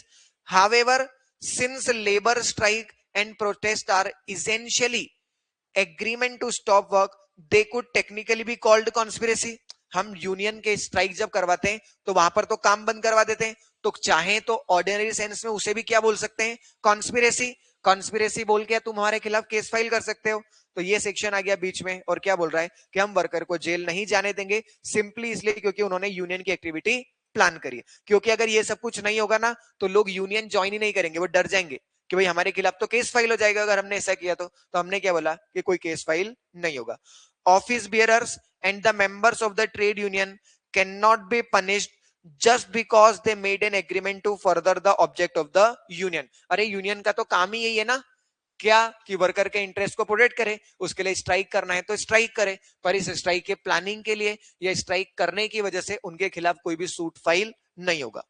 However, since labor strike and protest are essentially agreement to stop work, they could technically be called conspiracy। हम यूनियन के स्ट्राइक जब करवाते हैं तो वहां पर तो काम बंद करवा देते हैं, तो चाहे तो ऑर्डिनरी सेंस में उसे भी क्या बोल सकते हैं? कॉन्स्पिरेसी। कॉन्स्पिरेसी बोल के तुम हमारे खिलाफ केस फाइल कर सकते हो। तो ये सेक्शन आ गया बीच में और क्या बोल रहा है कि हम वर्कर को जेल नहीं जाने देंगे, सिंपली इसलिए क्योंकि उन्होंने यूनियन की एक्टिविटी प्लान करी है। क्योंकि अगर ये सब कुछ नहीं होगा ना तो लोग यूनियन ज्वाइन ही नहीं करेंगे, वो डर जाएंगे कि भाई हमारे खिलाफ तो केस फाइल हो जाएगा अगर हमने ऐसा किया तो हमने क्या बोला कि कोई केस फाइल नहीं होगा। Office bearers and the members of the trade union can not be punished just because they made an agreement to further the object of the union. अरे यूनियन का तो काम ही यही है ना, क्या कि वर्कर के इंटरेस्ट को प्रोटेक्ट करे, उसके लिए स्ट्राइक करना है तो स्ट्राइक करे, पर इस स्ट्राइक के प्लानिंग के लिए या स्ट्राइक करने की वजह से उनके खिलाफ कोई भी सूट फाइल नहीं होगा।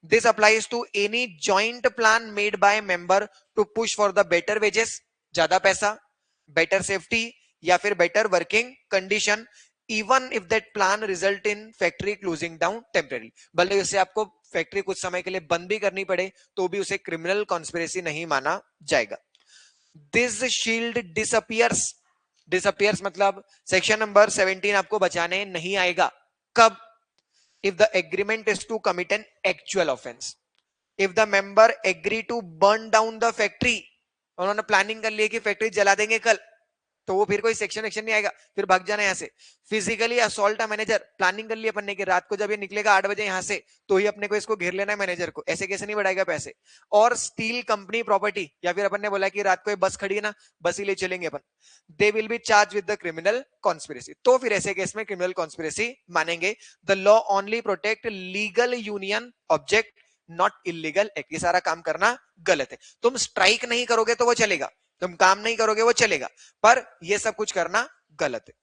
This applies to any joint plan made by member to push for the better wages, ज्यादा पैसा, बेटर सेफ्टी या फिर better working condition, even if that plan result in factory closing down temporary. भले उससे आपको factory कुछ समय के लिए बंद भी करनी पड़े तो भी उसे क्रिमिनल कॉन्स्पिरेसी नहीं माना जाएगा। दिस शील्ड डिसअपियर्स, डिसअपियर्स मतलब सेक्शन नंबर 17 आपको बचाने नहीं आएगा। कब? If the agreement is to commit an actual offence. If the member agree to burn down the factory, उन्होंने प्लानिंग कर ली कि फैक्ट्री जला देंगे कल, तो वो फिर कोई सेक्शन एक्शन नहीं आएगा, फिर भाग जाना यहाँ से। Physically assault a manager, planning कर लिया अपन ने कि रात को जब ये निकलेगा 8 बजे यहाँ से तो ही अपने को इसको घेर लेना है मैनेजर को, ऐसे कैसे नहीं बढ़ाएगा पैसे। और स्टील कंपनी प्रॉपर्टी, या फिर अपन ने बोला कि रात को ये बस खड़ी है ना, बस ही ले चलेंगे अपन, they will be charge with the criminal conspiracy, तो फिर ऐसे केस में क्रिमिनल कॉन्स्पिरेसी मानेंगे। The law only protect legal union object not illegal act. ये सारा काम करना गलत है। तुम स्ट्राइक नहीं करोगे तो वो चलेगा, तुम काम नहीं करोगे वो चलेगा, पर ये सब कुछ करना गलत है।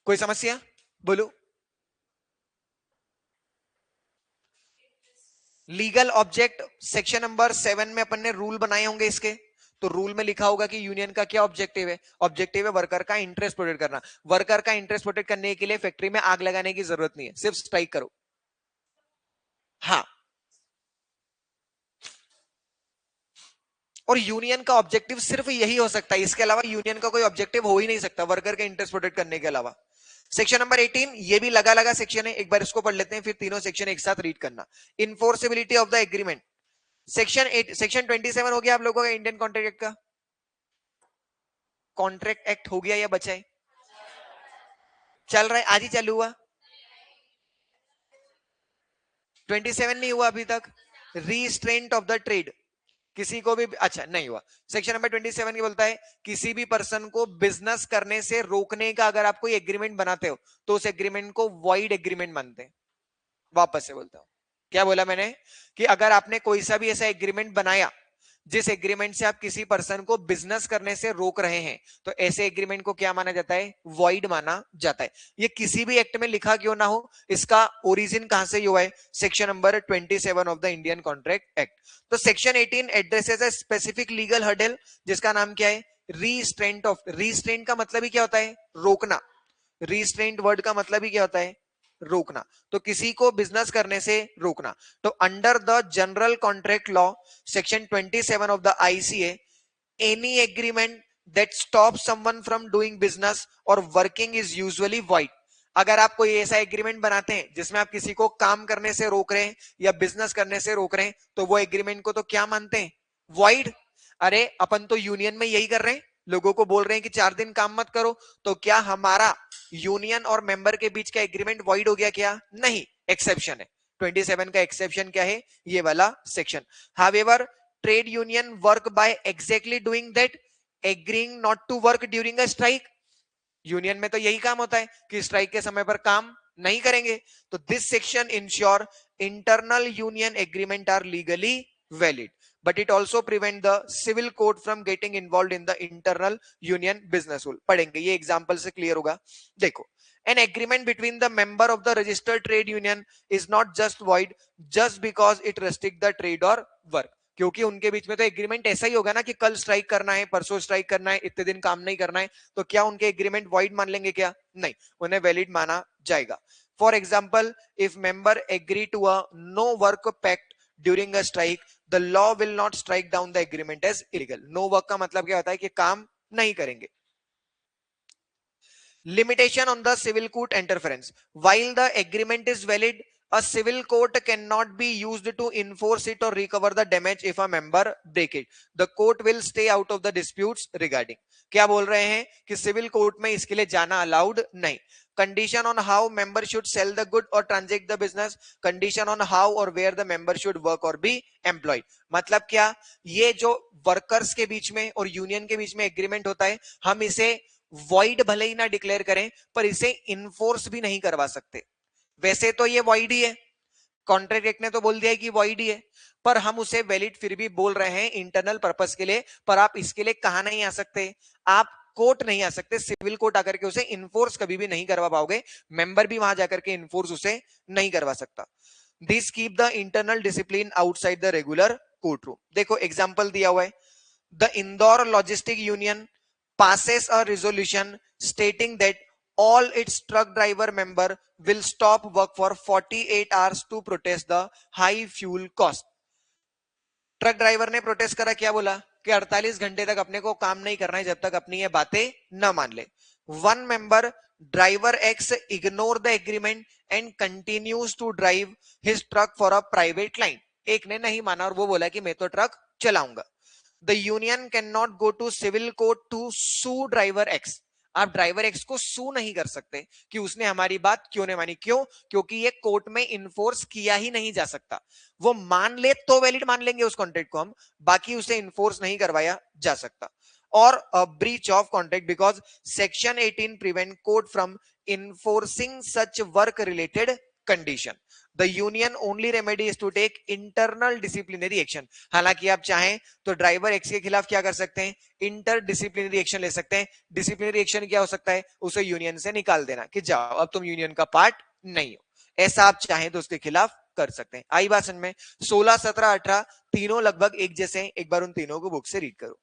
कोई समस्या? बोलो। लीगल ऑब्जेक्ट सेक्शन नंबर 7 में अपन ने रूल बनाए होंगे इसके, तो रूल में लिखा होगा कि यूनियन का क्या ऑब्जेक्टिव है। ऑब्जेक्टिव है वर्कर का इंटरेस्ट प्रोटेक्ट करना। वर्कर का इंटरेस्ट प्रोटेक्ट करने के लिए फैक्ट्री में आग लगाने की जरूरत नहीं है, सिर्फ स्ट्राइक करो। हाँ, और यूनियन का ऑब्जेक्टिव सिर्फ यही हो सकता है, इसके अलावा यूनियन का कोई ऑब्जेक्टिव हो ही नहीं सकता वर्कर के इंटरेस्ट प्रोटेक्ट करने के अलावा। सेक्शन नंबर 18 ये भी लगा लगा सेक्शन है, एक बार इसको पढ़ लेते हैं फिर तीनों सेक्शन एक साथ रीड करना। Enforceability of the agreement, section 8, section 27 हो गया आप लोगों का इंडियन कॉन्ट्रैक्ट एक्ट का। कॉन्ट्रैक्ट एक्ट हो गया या बचा है? चल रहा है, आज ही चालू हुआ। 27 नहीं हुआ अभी तक। रीस्ट्रेंट ऑफ द ट्रेड, किसी को भी, अच्छा नहीं हुआ। सेक्शन नंबर 27 बोलता है किसी भी पर्सन को बिजनेस करने से रोकने का अगर आप कोई एग्रीमेंट बनाते हो तो उस एग्रीमेंट को वॉइड एग्रीमेंट मानते हैं। वापस से बोलता हूं, क्या बोला मैंने? कि अगर आपने कोई सा भी ऐसा एग्रीमेंट बनाया जिस एग्रीमेंट से आप किसी पर्सन को बिजनेस करने से रोक रहे हैं, तो ऐसे एग्रीमेंट को क्या माना जाता है? वॉइड माना जाता है। ये किसी भी एक्ट में लिखा क्यों ना हो, इसका ओरिजिन कहां से हुआ है? Section number 27 of the Indian contract act. तो section 18 addresses a specific legal hurdle जिसका नाम क्या है? रीस्ट्रेंट ऑफ, रीस्ट्रेंट का मतलब ही क्या होता है? रोकना। रीस्ट्रेंट वर्ड का मतलब ही क्या होता है? रोकना। तो किसी को बिजनेस करने से रोकना। तो under the general contract law section 27 of the ICA, any agreement that stop someone from doing business और वर्किंग इज यूजुअली वॉइड। अगर आप कोई ऐसा एग्रीमेंट बनाते हैं जिसमें आप किसी को काम करने से रोक रहे हैं या बिजनेस करने से रोक रहे हैं, तो वो एग्रीमेंट को तो क्या मानते हैं? वॉइड। अरे अपन तो यूनियन में यही कर रहे हैं, लोगों को बोल रहे हैं कि 4 दिन काम मत करो, तो क्या हमारा यूनियन और मेंबर के बीच का एग्रीमेंट वॉइड हो गया क्या? नहीं, एक्सेप्शन है। 27 का एक्सेप्शन क्या है? ये वाला section. However trade union work by exactly doing that, agreeing not to work during a strike. Union में तो यही काम होता है कि स्ट्राइक के समय पर काम नहीं करेंगे। तो this section insure internal union agreement are legally valid, but it also prevent the civil court from getting involved in the internal union business rule. पढ़ेंगे, ये एग्जांपल से क्लियर होगा। देखो, an agreement between the member of the registered trade union is not just void just because it restrict the trade or work। क्योंकि उनके बीच में तो agreement ऐसा ही होगा ना कि कल स्ट्राइक करना है, परसों स्ट्राइक करना है, इतने दिन काम नहीं करना है, तो क्या उनके एग्रीमेंट वॉइड मान लेंगे क्या? नहीं, उन्हें वैलिड माना जाएगा। For example, if member agree to a no work pact during a strike, the law will not strike down the agreement as illegal. No work का मतलब क्या होता है? कि काम नहीं करेंगे। Limitation on the civil court interference. While the agreement is valid, a civil court cannot be used to enforce it or recover the damage if a member break it. The court will stay out of the disputes regarding. क्या बोल रहे हैं कि civil court में इसके लिए जाना allowed नहीं। Condition on how member should sell the good or transact the business. Condition on how or where the member should work or be employed. मतलब क्या? ये जो वर्कर्स के बीच में और यूनियन के बीच में एग्रीमेंट होता है, हम इसे वॉइड भले ही ना डिक्लेयर करें, पर इसे इन्फोर्स भी नहीं करवा सकते। वैसे तो ये वॉइड ही है, कॉन्ट्रैक्ट एक्ट ने तो बोल दिया है कि वॉइड ही है, पर हम उसे वैलिड फिर भी बोल रहे हैं इंटरनल पर्पस के लिए। पर आप इसके लिए कहां नहीं आ सकते? आप कोर्ट नहीं आ सकते, सिविल कोर्ट आकर के उसे इन्फोर्स कभी भी नहीं करवा पाओगे। मेंबर भी वहां जाकर के इन्फोर्स उसे नहीं करवा सकता। This keep the internal discipline outside the regular court room. देखो एग्जाम्पल दिया हुआ है, the Indore Logistic Union passes a resolution stating that all its truck driver member will stop work for 48 hours to protest the high fuel cost। Truck driver ने protest करा, क्या बोला? कि 48 घंटे तक अपने को काम नहीं करना है जब तक अपनी ये बातें न मान ले। One member driver X ignore the agreement and continues to drive his truck for a private client. एक ने नहीं माना और वो बोला कि मैं तो ट्रक चलाऊंगा। The union can not go to civil court to sue driver X. आप ड्राइवर एक्स को सू नहीं कर सकते कि उसने हमारी बात क्यों नहीं मानी। क्यों? क्योंकि ये कोर्ट में इन्फोर्स किया ही नहीं जा सकता। वो मान ले तो वैलिड मान लेंगे उस कॉन्ट्रैक्ट को हम, बाकी उसे इन्फोर्स नहीं करवाया जा सकता। और breach of contract because section 18 prevent court from enforcing such work related condition. The union only remedy is to take internal disciplinary action. हालांकि आप चाहें तो ड्राइवर एक्स के खिलाफ क्या कर सकते हैं? इंटर डिसिप्लिनरी एक्शन ले सकते हैं। डिसिप्लिनरी एक्शन क्या हो सकता है? उसे यूनियन से निकाल देना कि जाओ अब तुम यूनियन का पार्ट नहीं हो। ऐसा आप चाहें तो उसके खिलाफ कर सकते हैं। आई बात समझ में? 16, 17, 18 तीनों लगभग एक जैसे हैं। एक बार उन तीनों को बुक से रीड करो।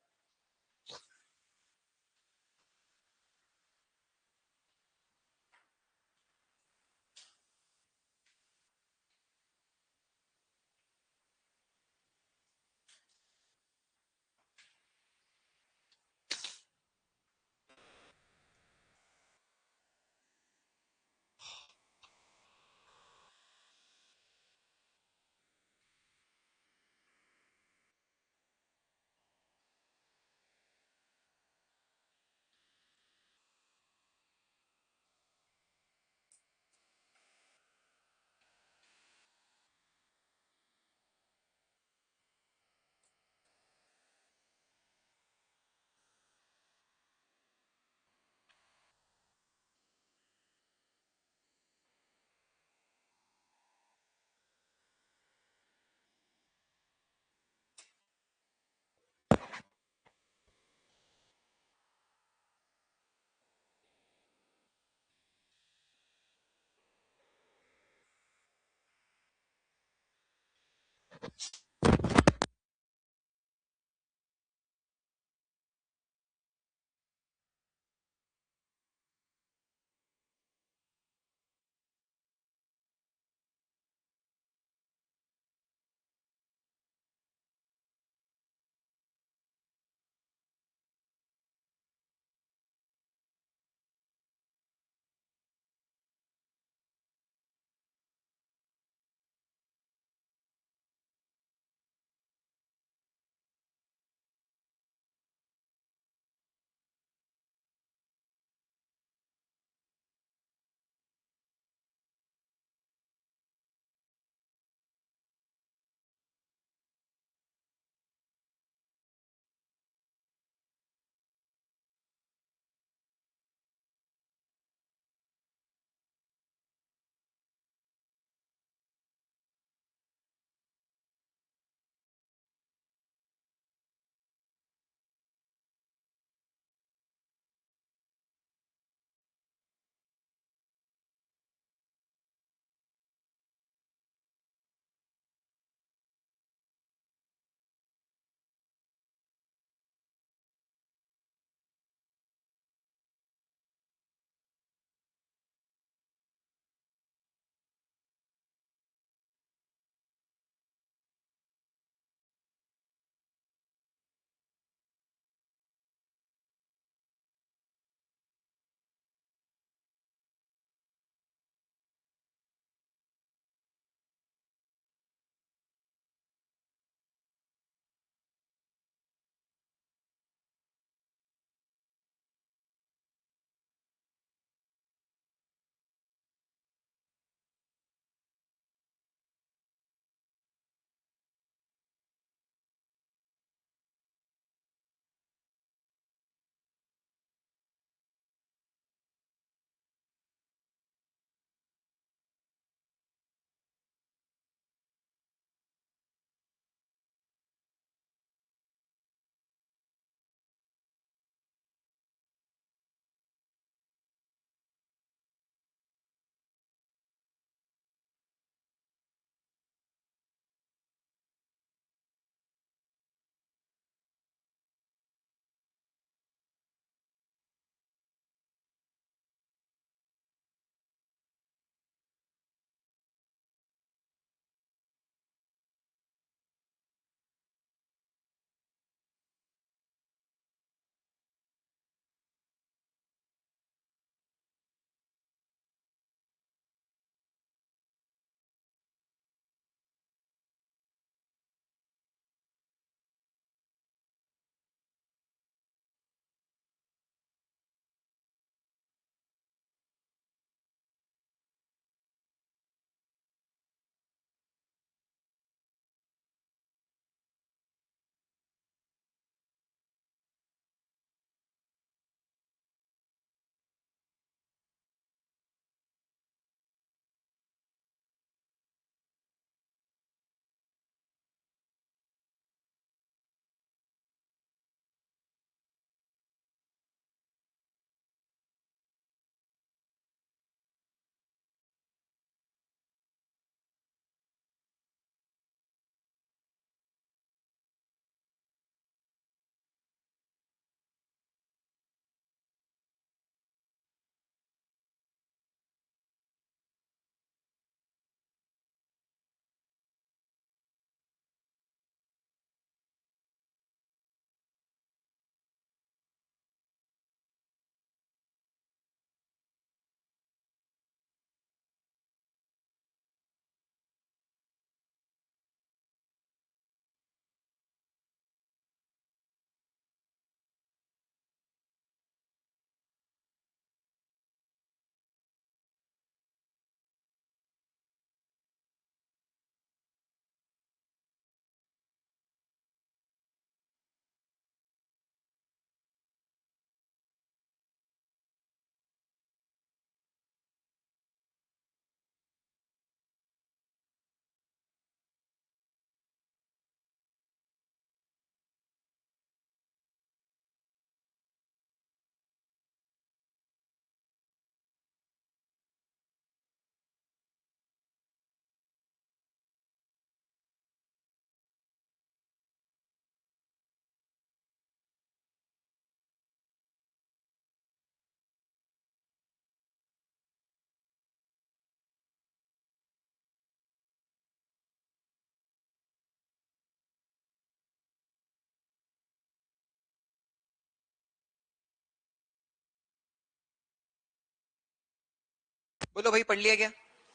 बोलो भाई, पढ़ लिया क्या?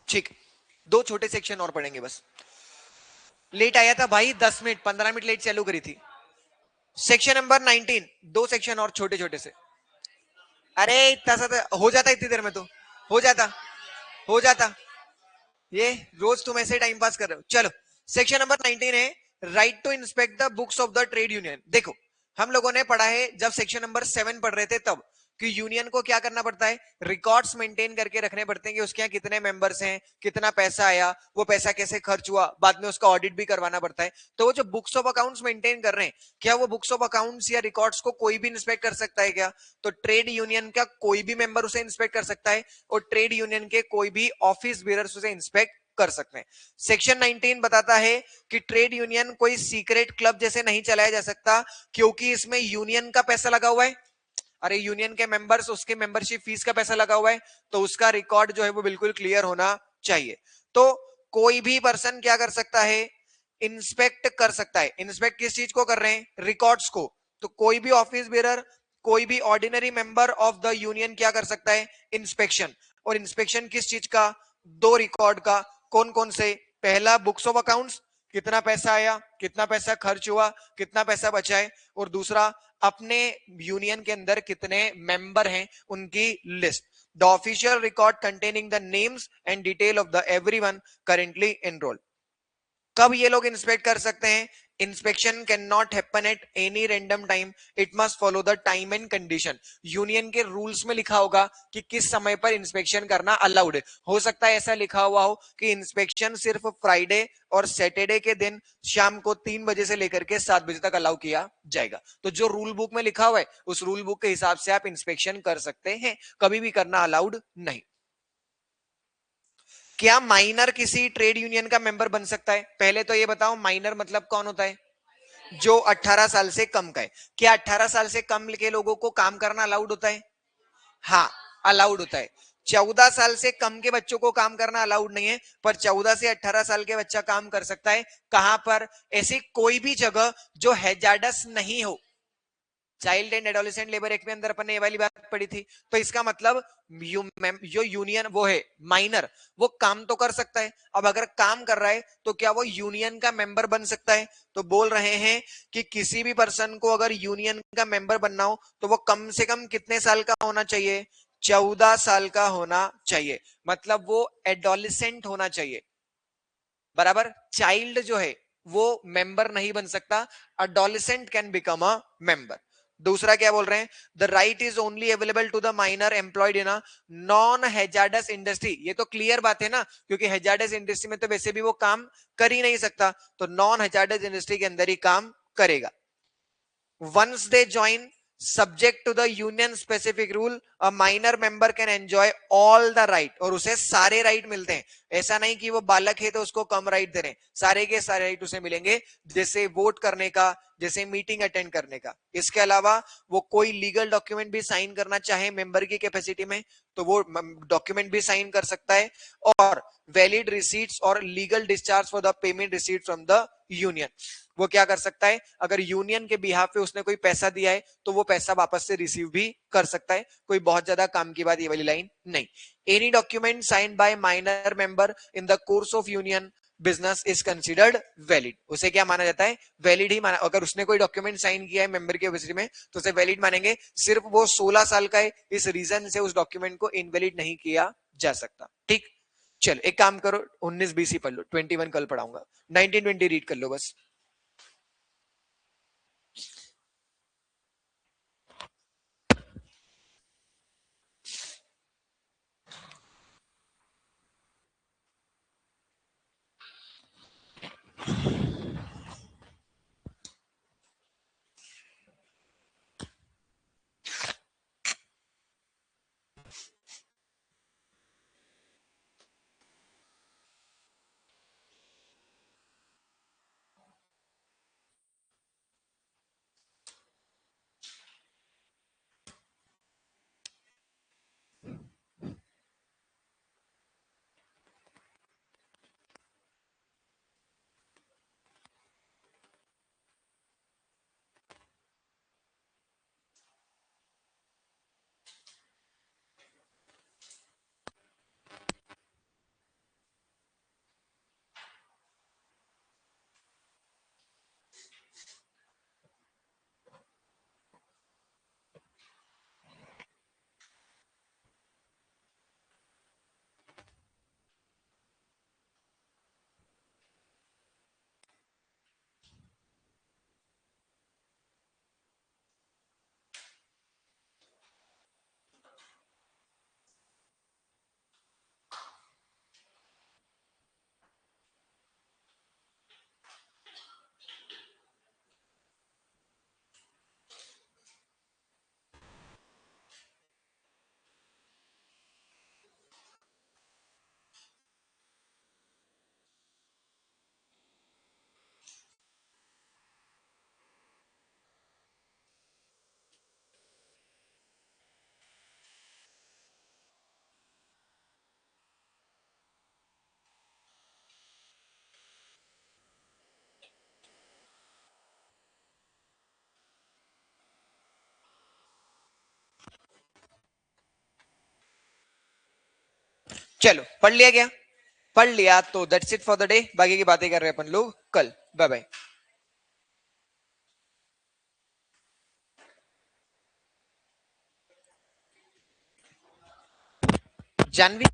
ठीक, दो छोटे सेक्शन और पढ़ेंगे बस। लेट आया था भाई, 10 मिनट 15 मिनट लेट चालू करी थी। सेक्शन नंबर 19, दो सेक्शन और छोटे छोटे से। अरे इतना सा तो हो जाता इतनी देर में, तो हो जाता, हो जाता। ये रोज तुम ऐसे टाइम पास कर रहे हो। चलो, सेक्शन नंबर 19 है, right to inspect the books of the trade union. देखो, हम लोगों ने पढ़ा है जब सेक्शन नंबर 7 पढ़ रहे थे तब, कि यूनियन को क्या करना पड़ता है, रिकॉर्ड्स मेंटेन करके रखने पड़ते हैं कि उसके यहाँ कितने मेंबर्स हैं, कितना पैसा आया, वो पैसा कैसे खर्च हुआ, बाद में उसका ऑडिट भी करवाना पड़ता है। तो वो जो बुक्स ऑफ अकाउंट्स मेंटेन कर रहे हैं, क्या वो बुक्स ऑफ अकाउंट्स या रिकॉर्ड्स को कोई भी इंस्पेक्ट कर सकता है क्या? तो ट्रेड यूनियन का कोई भी मेंबर उसे इंस्पेक्ट कर सकता है, और ट्रेड यूनियन के कोई भी ऑफिस बेरर्स उसे इंस्पेक्ट कर सकते हैं। सेक्शन 19 बताता है कि ट्रेड यूनियन कोई सीक्रेट क्लब जैसे नहीं चलाया जा सकता, क्योंकि इसमें यूनियन का पैसा लगा हुआ है। अरे यूनियन के मेंबर्स, उसके मेंबरशिप फीस का पैसा लगा हुआ है, तो उसका रिकॉर्ड जो है वो बिल्कुल क्लियर होना चाहिए। तो कोई भी पर्सन क्या कर सकता है, इंस्पेक्ट कर सकता है। इंस्पेक्ट किस चीज को कर रहे हैं, रिकॉर्ड्स को। तो कोई भी ऑफिस बेरर, कोई भी ordinary member of the union क्या कर सकता है, इंस्पेक्शन। और इंस्पेक्शन किस चीज का, दो रिकॉर्ड का। कौन कौन से, पहला बुक्स ऑफ अकाउंट्स, कितना पैसा आया, कितना पैसा खर्च हुआ, कितना पैसा बचा है, और दूसरा अपने यूनियन के अंदर कितने मेंबर हैं उनकी list. The official record containing the names and detail of the everyone currently enrolled. कब ये लोग इंस्पेक्ट कर सकते हैं, inspection can not happen at any random time, it must follow the time and condition. Union के rules में लिखा होगा कि किस समय पर इंस्पेक्शन करना अलाउड है। हो सकता है ऐसा लिखा हुआ हो कि इंस्पेक्शन सिर्फ फ्राइडे और सैटरडे के दिन शाम को 3 बजे से लेकर के 7 बजे तक अलाउ किया जाएगा। तो जो रूल बुक में लिखा हुआ है उस रूल बुक के हिसाब से आप इंस्पेक्शन कर सकते हैं, कभी भी करना अलाउड नहीं। क्या माइनर किसी ट्रेड यूनियन का मेंबर बन सकता है? पहले तो ये बताओ, माइनर मतलब कौन होता है? जो 18 साल से कम का है। क्या 18 साल से कम के लोगों को काम करना अलाउड होता है? हाँ, अलाउड होता है। 14 साल से कम के बच्चों को काम करना अलाउड नहीं है, पर 14 से 18 साल के बच्चा काम कर सकता है। कहां पर? ऐसी कोई भी जगह जो हैजार्डस नहीं हो। Child and adolescent labour act में अंदर अपन ने ये वाली बात पढ़ी थी। तो इसका मतलब जो यूनियन वो है माइनर, वो काम तो कर सकता है। अब अगर काम कर रहा है तो क्या वो यूनियन का मेंबर बन सकता है? तो बोल रहे हैं कि किसी भी पर्सन को अगर यूनियन का मेंबर बनना हो तो वो कम से कम कितने साल का होना चाहिए, 14 साल का होना चाहिए। मतलब वो एडोलेसेंट होना चाहिए, बराबर। चाइल्ड जो है वो मेंबर नहीं बन सकता, adolescent can become a member. दूसरा क्या बोल रहे हैं, the right is only available to the minor employed in a non hazardous industry. ये तो क्लियर बात है ना, क्योंकि हैजार्डस इंडस्ट्री में तो वैसे भी वो काम कर ही नहीं सकता, तो नॉन हैजार्डस इंडस्ट्री के अंदर ही काम करेगा। Once they join, subject to the union specific rule, a minor member can enjoy all the right, और उसे सारे राइट मिलते हैं। ऐसा नहीं कि वो बालक है तो उसको कम राइट दे रहे हैं, सारे के सारे राइट उसे मिलेंगे, जैसे वोट करने का, जैसे मीटिंग अटेंड करने का। इसके अलावा वो कोई लीगल डॉक्यूमेंट भी साइन करना चाहे मेंबर की कैपेसिटी में तो वो डॉक्यूमेंट भी साइन कर सकता है। और वैलिड रिसीट्स और legal discharge for the payment receipt from the union, वो क्या कर सकता है, अगर यूनियन के बिहाफ पे उसने कोई पैसा दिया है तो वो पैसा वापस से रिसीव भी कर सकता है। कोई बहुत ज्यादा काम की बात ये वाली लाइन नहीं। Any document sign by minor member in the course of union business is considered valid. उसे क्या माना जाता है, वैलिड ही माना। अगर उसने कोई डॉक्यूमेंट साइन किया है मेंबर के ऑफिस में तो उसे वैलिड मानेंगे। सिर्फ वो 16 साल का है, इस रीजन से उस डॉक्यूमेंट को इनवैलिड नहीं किया जा सकता। ठीक, चलो एक काम करो, 19-20 ही पढ़ लो, 21 कल पढ़ाऊंगा, 19-20 रीड कर लो बस। चलो पढ़ लिया गया, पढ़ लिया तो that's it for the day, बाकी की बातें कर रहे हैं अपन लोग कल। Bye bye. जानवी